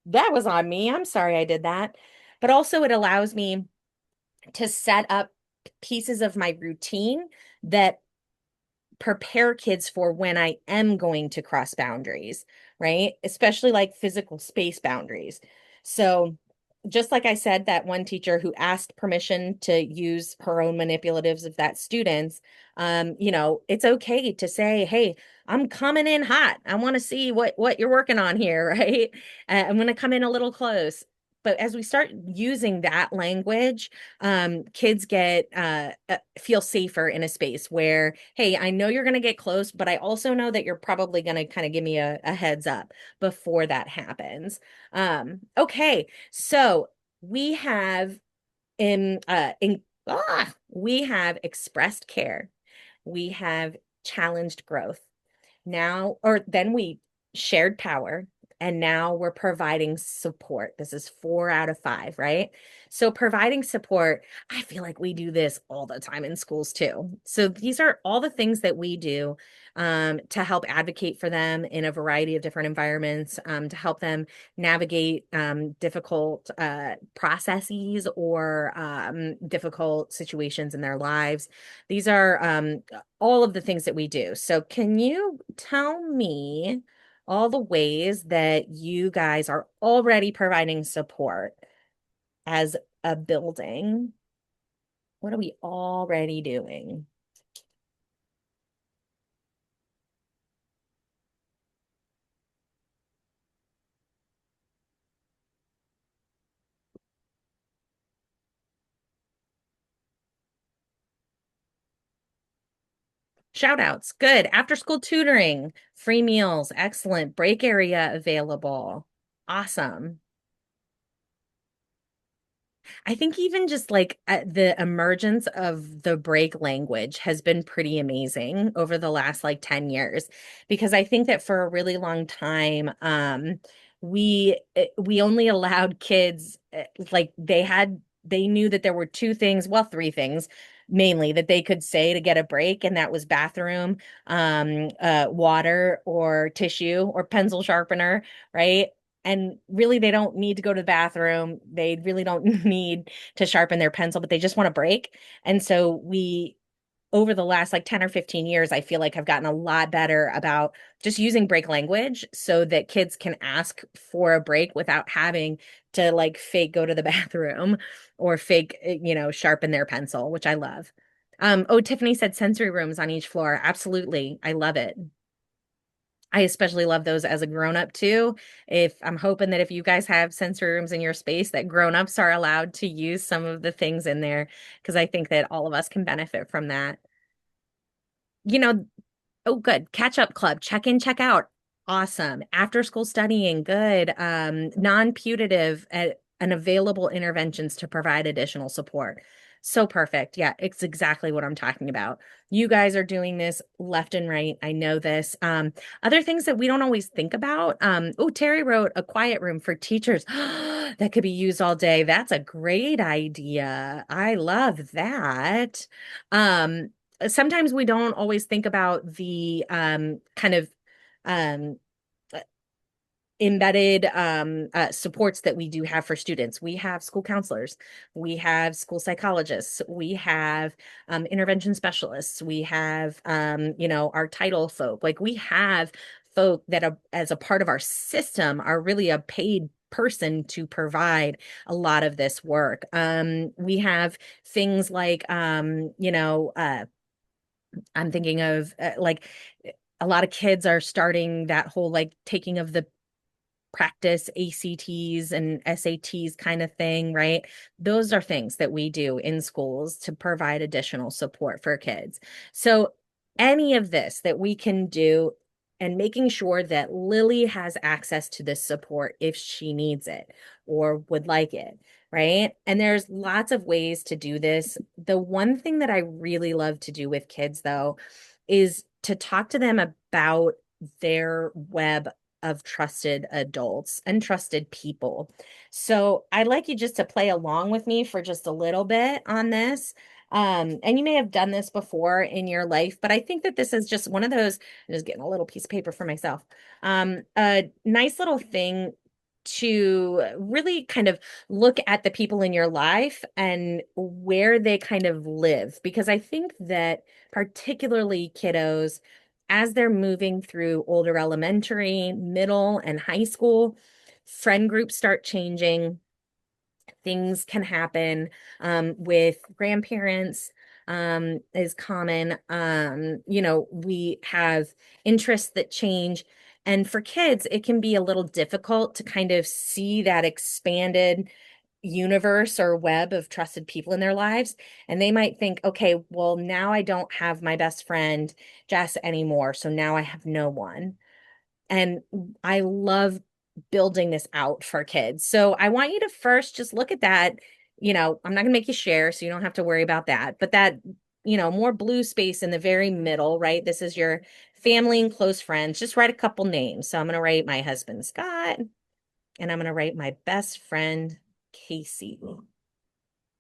that was on me. I'm sorry I did that." But also, it allows me to set up pieces of my routine that prepare kids for when I am going to cross boundaries, right? Especially like physical space boundaries. So, just like I said, that one teacher who asked permission to use her own manipulatives of that students, it's okay to say, "Hey, I'm coming in hot. I want to see what you're working on here," right? I'm going to come in a little close. But as we start using that language, kids get feel safer in a space where, hey, I know you're going to get close, but I also know that you're probably going to kind of give me a heads up before that happens. Okay, so we have we have expressed care, we have challenged growth. Now, or then we shared power, and now we're providing support. This is 4 out of 5, right? So providing support, I feel like we do this all the time in schools too. So these are all the things that we do, to help advocate for them in a variety of different environments, to help them navigate difficult processes or difficult situations in their lives. These are all of the things that we do. So, can you tell me all the ways that you guys are already providing support as a building? What are we already doing? Shout outs. Good. After school tutoring, free meals. Excellent. Break area available. Awesome. I think even just like the emergence of the break language has been pretty amazing over the last like 10 years, because I think that for a really long time, we only allowed kids, like they knew that there were two things, well, three things mainly that they could say to get a break, and that was bathroom, water, or tissue, or pencil sharpener, right? And really, they don't need to go to the bathroom. They really don't need to sharpen their pencil, but they just want to break. And so over the last like 10 or 15 years, I feel like I've gotten a lot better about just using break language so that kids can ask for a break without having to like fake go to the bathroom or fake, sharpen their pencil, which I love. Oh, Tiffany said sensory rooms on each floor. Absolutely. I love it. I especially love those as a grown up too. If I'm hoping that if you guys have sensory rooms in your space, that grown ups are allowed to use some of the things in there, because I think that all of us can benefit from that. You know, Oh, good. Catch up club. Check in, check out. Awesome. After school studying. Good. Non-putative and available interventions to provide additional support. So perfect. Yeah, it's exactly what I'm talking about. You guys are doing this left and right. I know this. Other things that we don't always think about. Oh, Terry wrote a quiet room for teachers. That could be used all day. That's a great idea. I love that. Um, Sometimes we don't always think about the kind of um, embedded supports that we do have for students. We have school counselors, we have school psychologists, we have intervention specialists, we have our title folk. Like we have folk that as a part of our system are really a paid person to provide a lot of this work. We have things like I'm thinking of like a lot of kids are starting that whole like taking of the practice ACTs and SATs kind of thing, right? Those are things that we do in schools to provide additional support for kids. So, any of this that we can do and making sure that Lily has access to this support if she needs it or would like it, right? And there's lots of ways to do this. The one thing that I really love to do with kids, though, is to talk to them about their web of trusted adults and trusted people. So I'd like you just to play along with me for just a little bit on this. And you may have done this before in your life, but I think that this is just one of those, I'm just getting a little piece of paper for myself. A nice little thing to really kind of look at the people in your life and where they kind of live. Because I think that particularly kiddos, as they're moving through older elementary, middle, and high school, friend groups start changing. Things can happen with grandparents is common. We have interests that change. And for kids, it can be a little difficult to kind of see that expanded universe or web of trusted people in their lives. And they might think, okay, well, now I don't have my best friend, Jess, anymore. So now I have no one. And I love building this out for kids. So I want you to first just look at that. I'm not going to make you share, so you don't have to worry about that. But that, more blue space in the very middle, right? This is your family and close friends. Just write a couple names. So I'm going to write my husband, Scott, and I'm going to write my best friend, Casey.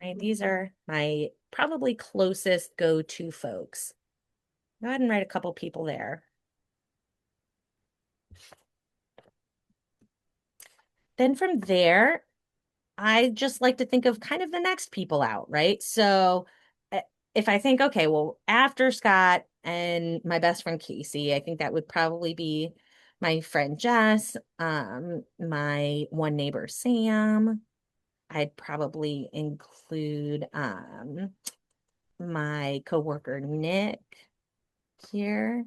Right? These are my probably closest go-to folks. Go ahead and write a couple people there. Then from there, I just like to think of kind of the next people out, right? So if I think, okay, well, after Scott and my best friend Casey, I think that would probably be my friend Jess, my one neighbor Sam. I'd probably include my coworker Nick here.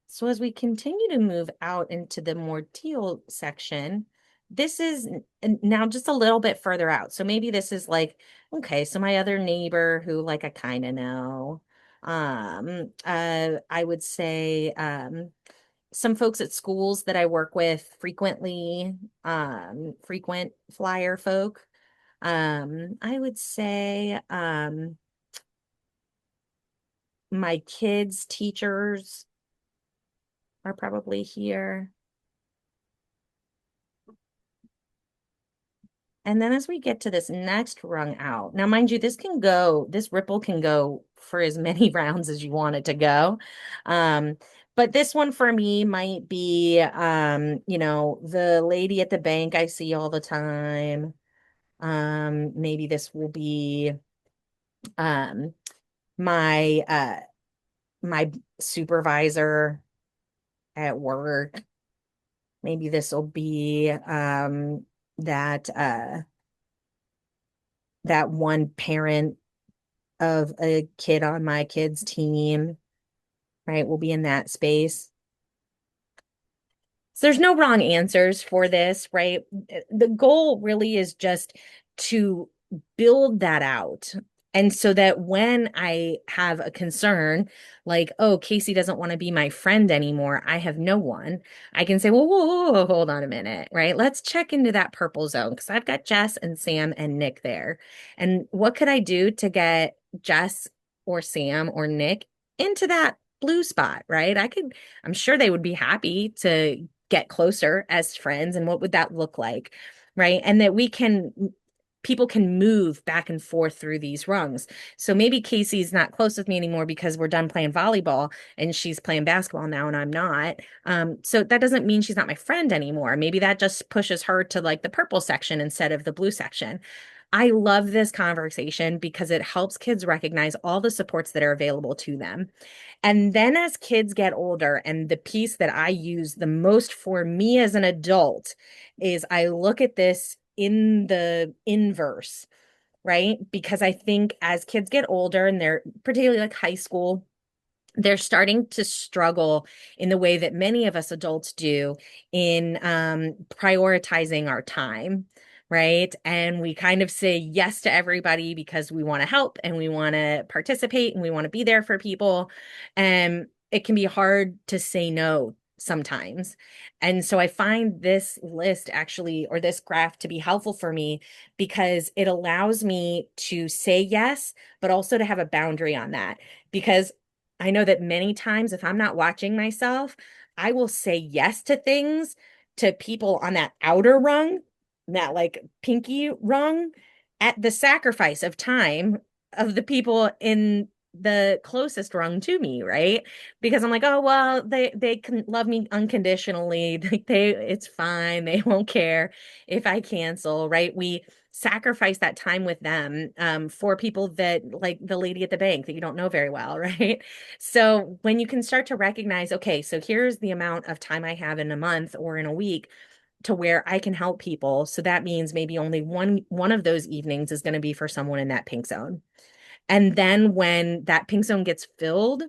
So as we continue to move out into the more teal section, this is now just a little bit further out. So maybe this is like, okay, so my other neighbor who like I kind of know. I would say some folks at schools that I work with frequently, frequent flyer folk. I would say my kids' teachers are probably here. And then as we get to this next rung out, now mind you, this ripple can go for as many rounds as you want it to go. But this one for me might be, the lady at the bank I see all the time. Maybe this will be um, my my supervisor at work. Maybe this will be that one parent of a kid on my kid's team, right? Will be in that space. So there's no wrong answers for this, right? The goal really is just to build that out. And so that when I have a concern, like, oh, Casey doesn't want to be my friend anymore, I have no one, I can say, well, whoa, hold on a minute, right? Let's check into that purple zone because I've got Jess and Sam and Nick there. And what could I do to get Jess or Sam or Nick into that blue spot, right? I'm sure they would be happy to get closer as friends. And what would that look like? Right. And that people can move back and forth through these rungs. So maybe Casey's not close with me anymore because we're done playing volleyball and she's playing basketball now and I'm not. So that doesn't mean she's not my friend anymore. Maybe that just pushes her to like the purple section instead of the blue section. I love this conversation because it helps kids recognize all the supports that are available to them. And then as kids get older, and the piece that I use the most for me as an adult is I look at this in the inverse, right? Because I think as kids get older and they're particularly like high school, they're starting to struggle in the way that many of us adults do in prioritizing our time, right? And we kind of say yes to everybody because we want to help and we want to participate and we want to be there for people. And it can be hard to say no sometimes. And so I find this list actually, or this graph to be helpful for me because it allows me to say yes, but also to have a boundary on that. Because I know that many times if I'm not watching myself, I will say yes to things to people on that outer rung, that like pinky rung, at the sacrifice of time of the people in the closest rung to me, right? Because I'm like, oh well, they can love me unconditionally. It's fine. They won't care if I cancel, right? We sacrifice that time with them for people that like the lady at the bank that you don't know very well, right? So when you can start to recognize, okay, so here's the amount of time I have in a month or in a week to where I can help people. So that means maybe only one of those evenings is going to be for someone in that pink zone. And then when that pink zone gets filled,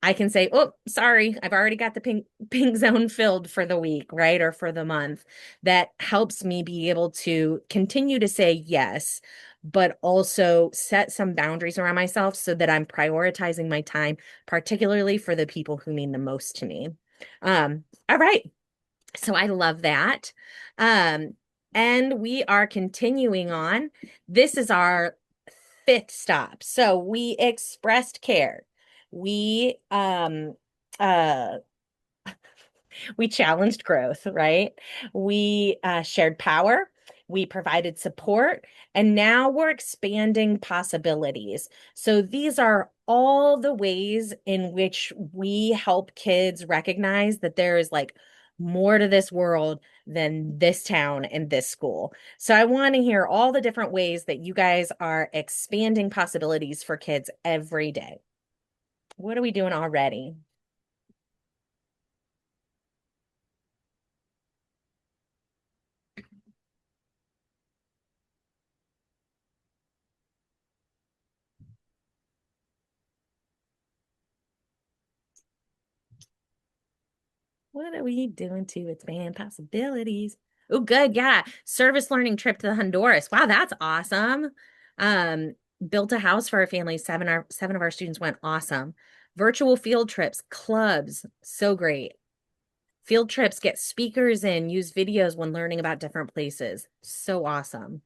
I can say, oh, sorry, I've already got the pink zone filled for the week, right? Or for the month. That helps me be able to continue to say yes, but also set some boundaries around myself so that I'm prioritizing my time, particularly for the people who mean the most to me. All right. So I love that. Um, and we are continuing on. This is our fifth stop. So we expressed care. We uh we challenged growth, right? We shared power. We provided support. And now we're expanding possibilities. So these are all the ways in which we help kids recognize that there is like more to this world than this town and this school. So I want to hear all the different ways that you guys are expanding possibilities for kids every day. What are we doing already? What are we doing to expand possibilities? Oh, good. Yeah. Service learning trip to Honduras. Wow, that's awesome. Um, built a house for our family. Seven of our students went. Awesome. Virtual field trips, clubs, so great. Field trips get speakers in, use videos when learning about different places. So awesome.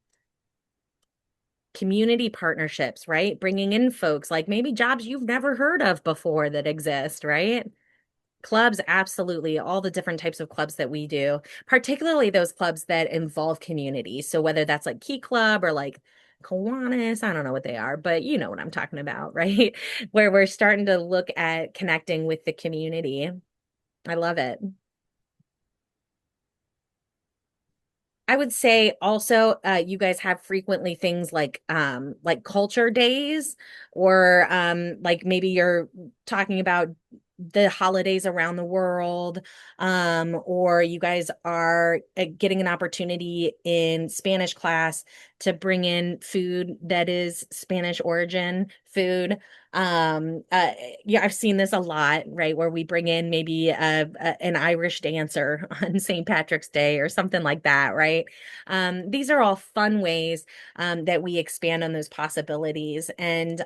Community partnerships, right? Bringing in folks like maybe jobs you've never heard of before that exist, right? Clubs, absolutely. All the different types of clubs that we do, particularly those clubs that involve community. So whether that's like Key Club or like Kiwanis, I don't know what they are, but you know what I'm talking about, right? Where we're starting to look at connecting with the community. I love it. I would say also you guys have frequently things like culture days or like maybe you're talking about the holidays around the world or you guys are getting an opportunity in Spanish class to bring in food that is Spanish origin food. Um uh yeah, I've seen this a lot, right? Where we bring in maybe an Irish dancer on St. Patrick's Day or something like that, right? These are all fun ways that we expand on those possibilities. And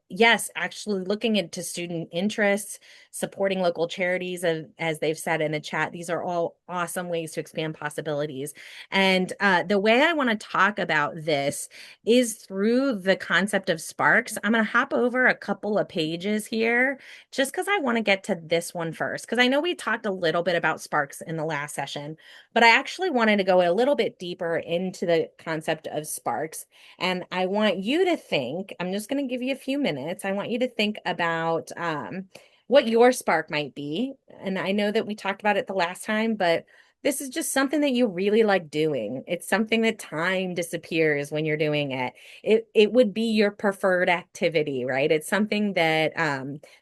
yes, actually looking into student interests, supporting local charities, as they've said in the chat, these are all awesome ways to expand possibilities. And the way I want to talk about this is through the concept of sparks. I'm going to hop over a couple of pages here just because I want to get to this one first. Because I know we talked a little bit about sparks in the last session, but I actually wanted to go a little bit deeper into the concept of sparks. And I want you to think, I'm just going to give you a few minutes. I want you to think about what your spark might be. And I know that we talked about it the last time, but this is just something that you really like doing. It's something that time disappears when you're doing it. It would be your preferred activity, right? It's something that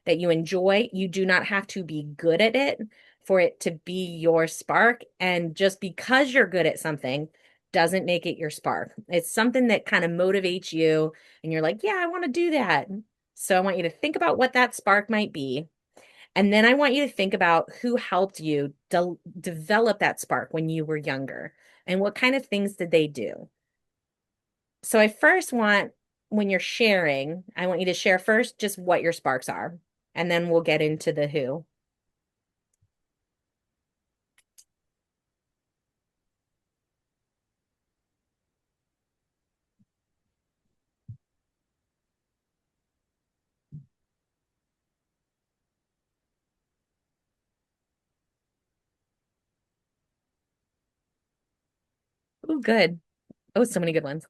that you enjoy. You do not have to be good at it for it to be your spark. And just because you're good at something doesn't make it your spark. It's something that kind of motivates you and you're like, yeah, I want to do that. So I want you to think about what that spark might be. And then I want you to think about who helped you develop that spark when you were younger and what kind of things did they do. So I first want, when you're sharing, I want you to share first just what your sparks are, and then we'll get into the who. Oh, good. Oh, so many good ones.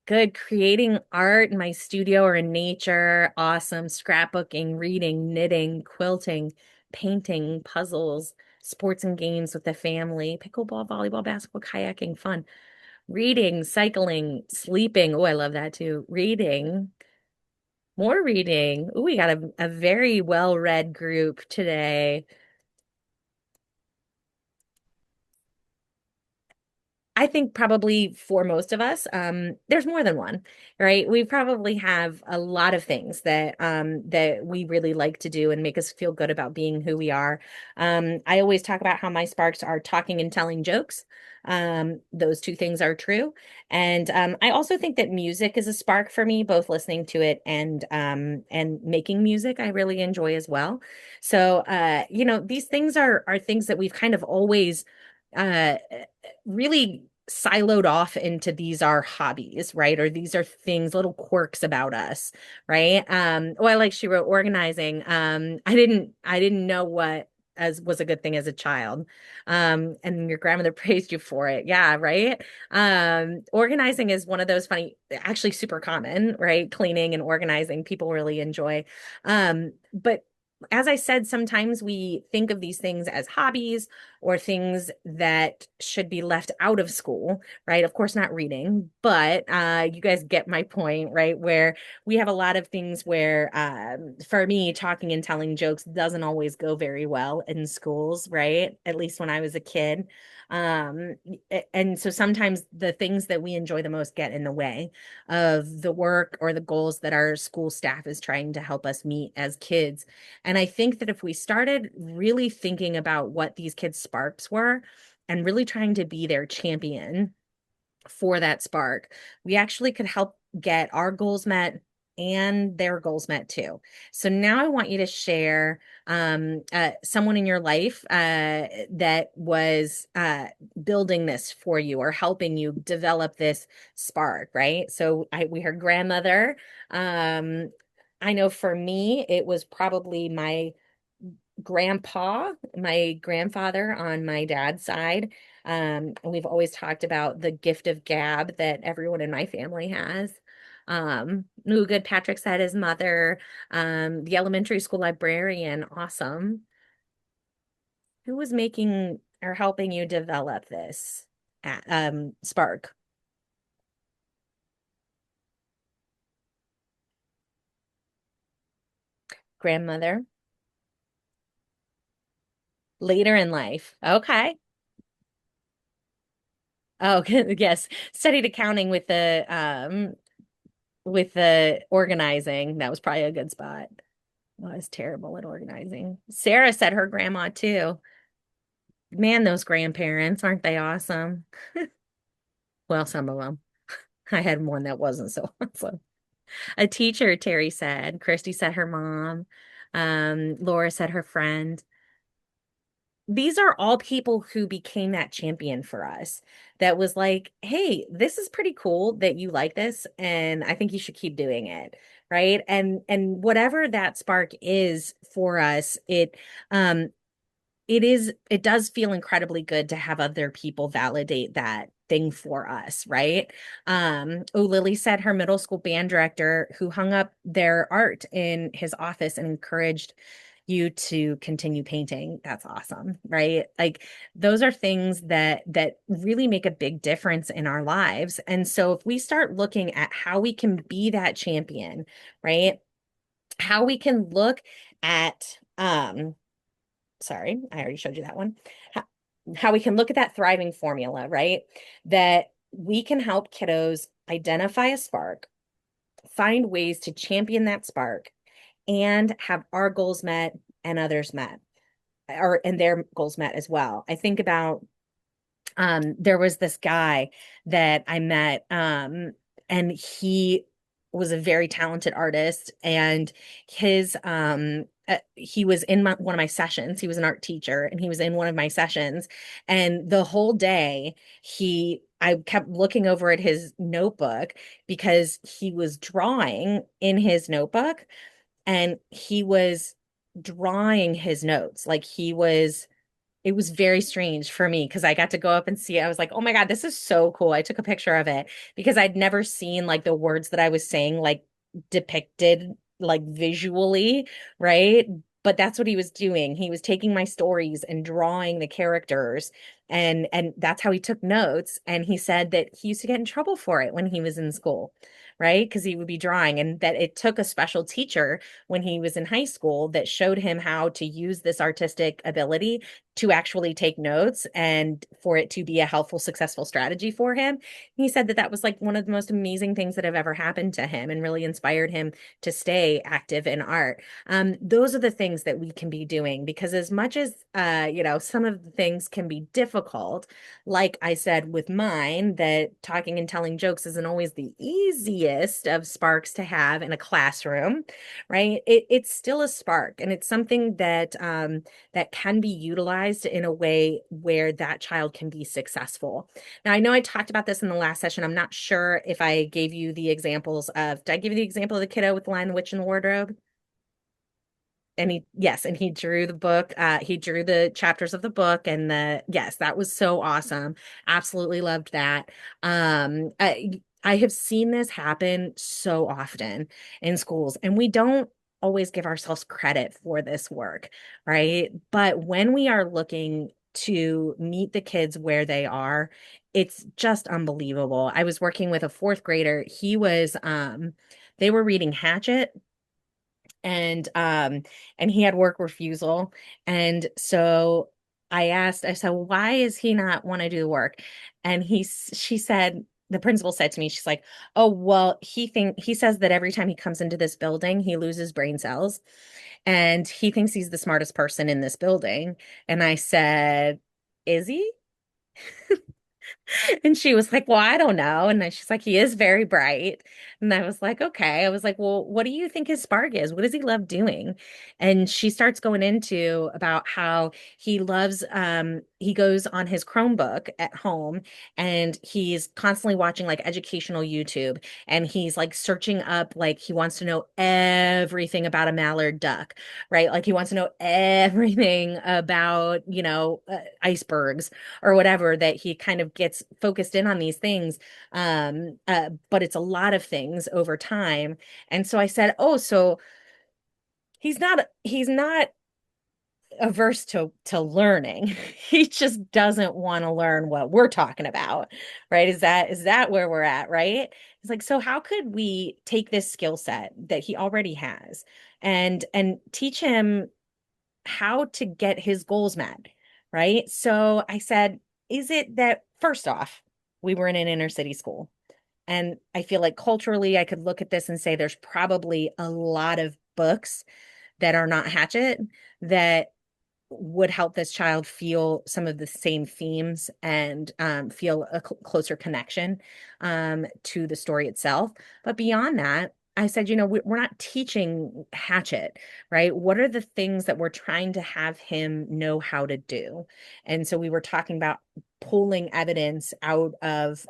Good. Creating art in my studio or in nature. Awesome. Scrapbooking, reading, knitting, quilting, painting, puzzles, sports and games with the family, pickleball, volleyball, basketball, kayaking, fun. Reading, cycling, sleeping. Oh, I love that too. Reading, more reading. Oh, we got a very well-read group today. I think probably for most of us, there's more than one, right? We probably have a lot of things that we really like to do and make us feel good about being who we are. I always talk about how my sparks are talking and telling jokes. Those two things are true. And I also think that music is a spark for me, both listening to it and making music I really enjoy as well. So these things are things that we've kind of always uh really siloed off into these are hobbies, right? Or these are things, little quirks about us, right? Oh, I like she wrote organizing. I didn't know what as was a good thing as a child. And your grandmother praised you for it. Yeah, right. Organizing is one of those funny, actually super common, right? Cleaning and organizing, people really enjoy. But as I said, sometimes we think of these things as hobbies or things that should be left out of school, right? Of course, not reading, but you guys get my point, right? Where we have a lot of things where, for me, talking and telling jokes doesn't always go very well in schools, right? At least when I was a kid. Um, and so sometimes the things that we enjoy the most get in the way of the work or the goals that our school staff is trying to help us meet as kids. And I think that if we started really thinking about what these kids' sparks were and really trying to be their champion for that spark, we actually could help get our goals met and their goals met too. So now I want you to share someone in your life that was building this for you or helping you develop this spark, right? So we heard grandmother. Um, I know for me, it was probably my grandpa, my grandfather on my dad's side. And we've always talked about the gift of gab that everyone in my family has. Ooh, good. Patrick said his mother, the elementary school librarian. Awesome. Who was making or helping you develop this spark? Grandmother. Later in life. Okay. Oh, yes. Studied accounting with the organizing. That was probably a good spot. Oh, I was terrible at organizing. Sarah said her grandma too. Man, those grandparents, aren't they awesome? Well, some of them. I had one that wasn't so awesome. A teacher, Terry said. Christy said her mom. Laura said her friend. these are all people who became that champion for us that was like, hey, this is pretty cool that you like this, and I think you should keep doing it. Right. And whatever that spark is for us, um it does feel incredibly good to have other people validate that thing for us, right? Oh, Lily said her middle school band director who hung up their art in his office and encouraged you to continue painting. That's awesome, right? Like those are things that really make a big difference in our lives. And so if we start looking at how we can be that champion, right? How we can look at sorry, I already showed you that one. How, how we can look at that thriving formula, right? That we can help kiddos identify a spark, find ways to champion that spark, and have our goals met and others met, or and their goals met as well. I think about there was this guy that I met and he was a very talented artist and his he was in one of my sessions. He was an art teacher and he was in one of my sessions, and the whole day I kept looking over at his notebook because he was drawing in his notebook, and he was drawing his notes like he was it was very strange for me because I got to go up and see it. I was like, oh my God, this is so cool. I took a picture of it because I'd never seen like the words that I was saying like depicted like visually, right? But that's what he was doing. He was taking my stories and drawing the characters, and that's how he took notes. And he said that he used to get in trouble for it when he was in school, right? Because he would be drawing, and that it took a special teacher when he was in high school that showed him how to use this artistic ability to actually take notes and for it to be a helpful, successful strategy for him. He said that that was like one of the most amazing things that have ever happened to him and really inspired him to stay active in art. Those are the things that we can be doing because as much as, some of the things can be difficult, like I said with mine, that talking and telling jokes isn't always the easiest of sparks to have in a classroom, right? It's still a spark and it's something that can be utilized in a way where that child can be successful. Now, I know I talked about this in the last session. I'm not sure if I gave you the examples of, did I give you the example of the kiddo with the Lion, the Witch, and the Wardrobe? And yes, and he drew the book. He drew the chapters of the book, and yes, that was so awesome. Absolutely loved that. I have seen this happen so often in schools, and we don't always give ourselves credit for this work, right? But when we are looking to meet the kids where they are, it's just unbelievable. I was working with a fourth grader. They were reading Hatchet, and he had work refusal, and so I said, why is he not want to do the work? And she said, the principal said to me, she's like, oh well, he says that every time he comes into this building he loses brain cells and he thinks he's the smartest person in this building. And I said, is he? And she was like, well, I don't know. And then she's like, he is very bright. And I was like, okay. I was like, well, what do you think his spark is? What does he love doing? And she starts going into about how he goes on his Chromebook at home and he's constantly watching like educational YouTube, and he's like searching up, like he wants to know everything about a mallard duck, right? Like he wants to know everything about, icebergs or whatever, that he kind of gets focused in on these things. But it's a lot of things over time. And so I said, oh, so he's not averse to learning. He just doesn't want to learn what we're talking about, right? Is that where we're at, right? It's like, so how could we take this skill set that he already has and teach him how to get his goals met, right? So I said, is it that first off, we were in an inner city school? And I feel like culturally, I could look at this and say there's probably a lot of books that are not Hatchet that would help this child feel some of the same themes and feel a closer connection to the story itself. But beyond that, I said, we're not teaching Hatchet, right? What are the things that we're trying to have him know how to do? And so we were talking about pulling evidence out of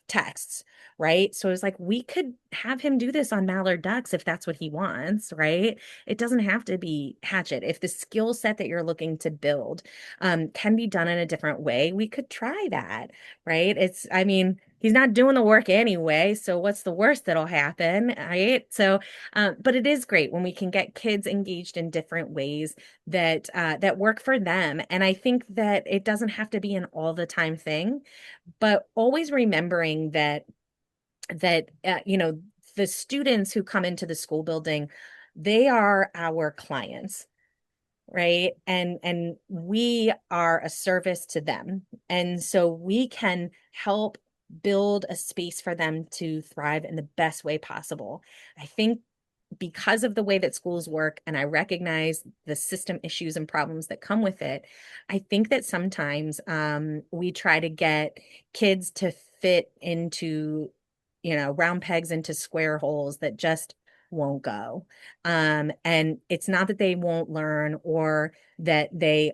texts, right? So it's like we could have him do this on mallard ducks if that's what he wants, right? It doesn't have to be Hatchet. If the skill set that you're looking to build can be done in a different way, we could try that, right? I mean, he's not doing the work anyway, so what's the worst that'll happen, right? So, but it is great when we can get kids engaged in different ways that work for them. And I think that it doesn't have to be an all the time thing, but always remembering that the students who come into the school building, they are our clients, right? And we are a service to them. And so we can help build a space for them to thrive in the best way possible. I think because of the way that schools work, and I recognize the system issues and problems that come with it, I think that sometimes we try to get kids to fit into, round pegs into square holes that just won't go. And it's not that they won't learn or that they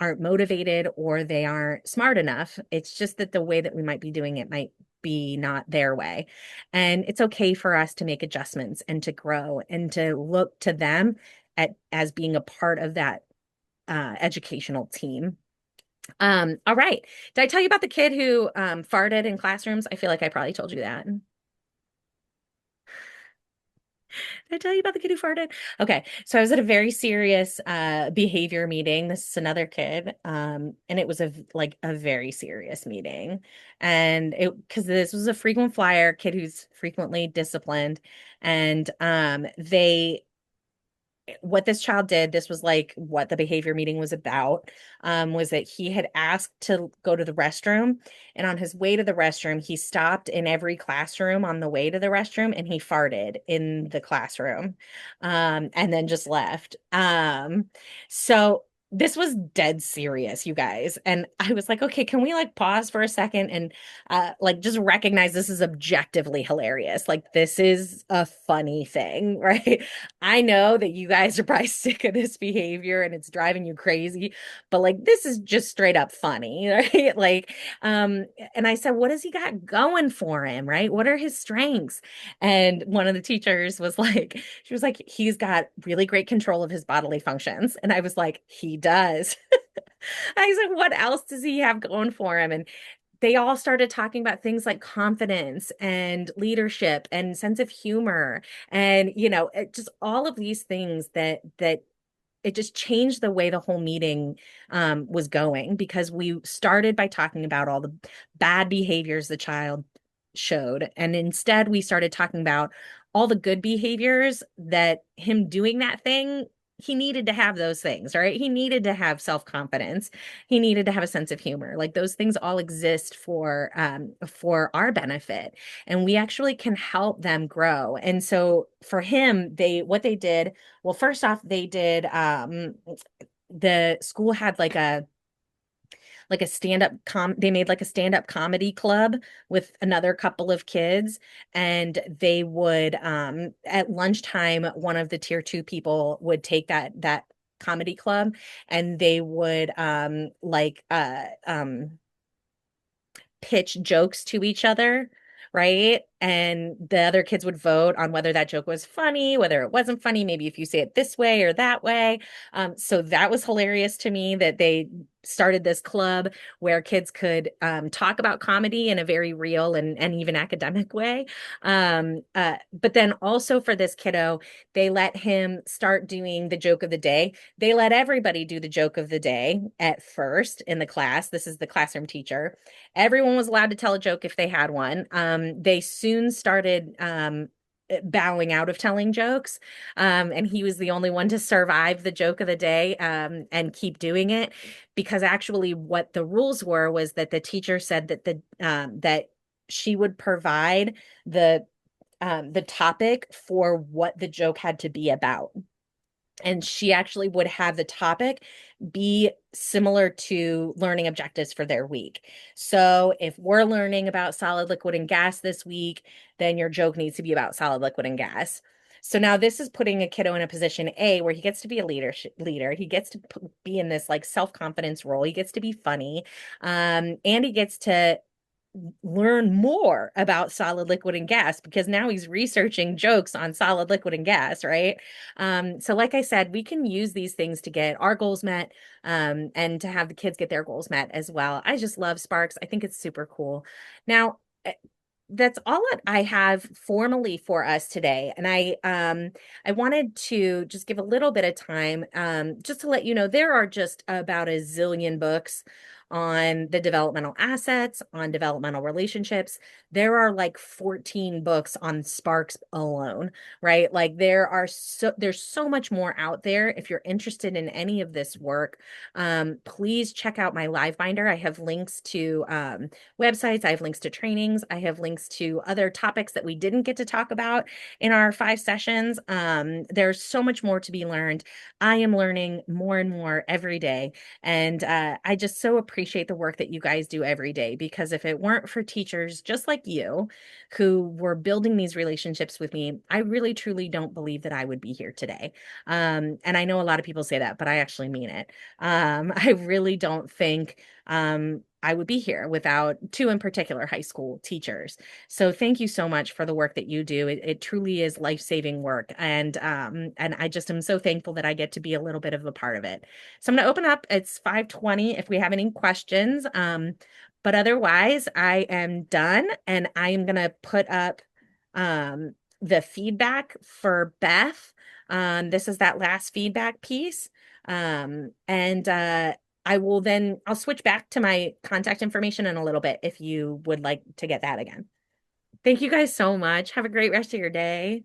aren't motivated or they aren't smart enough. It's just that the way that we might be doing it might be not their way. And it's okay for us to make adjustments and to grow and to look to them as being a part of that educational team. All right. Did I tell you about the kid who farted in classrooms? I feel like I probably told you that. Did I tell you about the kid who farted? Okay, so I was at a very serious behavior meeting. This is another kid, and it was a very serious meeting, and it because this was a frequent flyer kid who's frequently disciplined, and they what this child did, this was like what the behavior meeting was about, was that he had asked to go to the restroom. And on his way to the restroom, he stopped in every classroom on the way to the restroom and he farted in the classroom, and then just left. So this was dead serious, you guys. And I was like, okay, can we like pause for a second and like just recognize this is objectively hilarious. Like this is a funny thing, right? I know that you guys are probably sick of this behavior and it's driving you crazy, but like this is just straight up funny, right? Like, and I said, what has he got going for him, right? What are his strengths? And one of the teachers was like, she was like, he's got really great control of his bodily functions. And I was like, he does. I said, what else does he have going for him? And they all started talking about things like confidence and leadership and sense of humor and just all of these things that it just changed the way the whole meeting was going because we started by talking about all the bad behaviors the child showed. And instead, we started talking about all the good behaviors that him doing that thing. He needed to have those things, right? He needed to have self-confidence. He needed to have a sense of humor. Like those things all exist for our benefit, and we actually can help them grow. And so for him, what they did, well, first off, they did the school had like a stand-up they made like a stand-up comedy club with another couple of kids, and they would at lunchtime one of the tier 2 people would take that comedy club and they would pitch jokes to each other, right? And the other kids would vote on whether that joke was funny, whether it wasn't funny, maybe if you say it this way or that way. So that was hilarious to me that they started this club where kids could talk about comedy in a very real and even academic way. But then also for this kiddo, they let him start doing the joke of the day. They let everybody do the joke of the day at first in the class. This is the classroom teacher. Everyone was allowed to tell a joke if they had one. They soon started bowing out of telling jokes. And he was the only one to survive the joke of the day and keep doing it. Because actually, what the rules were was that the teacher said that she would provide the topic for what the joke had to be about. And she actually would have the topic be similar to learning objectives for their week. So if we're learning about solid, liquid, and gas this week, then your joke needs to be about solid, liquid, and gas. So now this is putting a kiddo in a position A where he gets to be a leader. He gets to be in this like self-confidence role. He gets to be funny. And he gets to learn more about solid, liquid, and gas because now he's researching jokes on solid, liquid, and gas, right? So, like I said, we can use these things to get our goals met, and to have the kids get their goals met as well. I just love Sparks. I think it's super cool. Now, that's all that I have formally for us today. And I wanted to just give a little bit of time just to let you know there are just about a zillion books on the developmental assets, on developmental relationships. There are like 14 books on Sparks alone, right? Like there's so much more out there. If you're interested in any of this work, please check out my live binder. I have links to websites. I have links to trainings. I have links to other topics that we didn't get to talk about in our 5 sessions. There's so much more to be learned. I am learning more and more every day. And I just so appreciate the work that you guys do every day, because if it weren't for teachers just like you who were building these relationships with me, I really truly don't believe that I would be here today. And I know a lot of people say that, but I actually mean it. I really don't think I would be here without two in particular high school teachers. So thank you so much for the work that you do. It truly is life-saving work. And I just am so thankful that I get to be a little bit of a part of it. So I'm going to open up. It's 5:20 if we have any questions. But otherwise, I am done and I am going to put up the feedback for Beth. This is that last feedback piece. And I'll switch back to my contact information in a little bit if you would like to get that again. Thank you guys so much. Have a great rest of your day.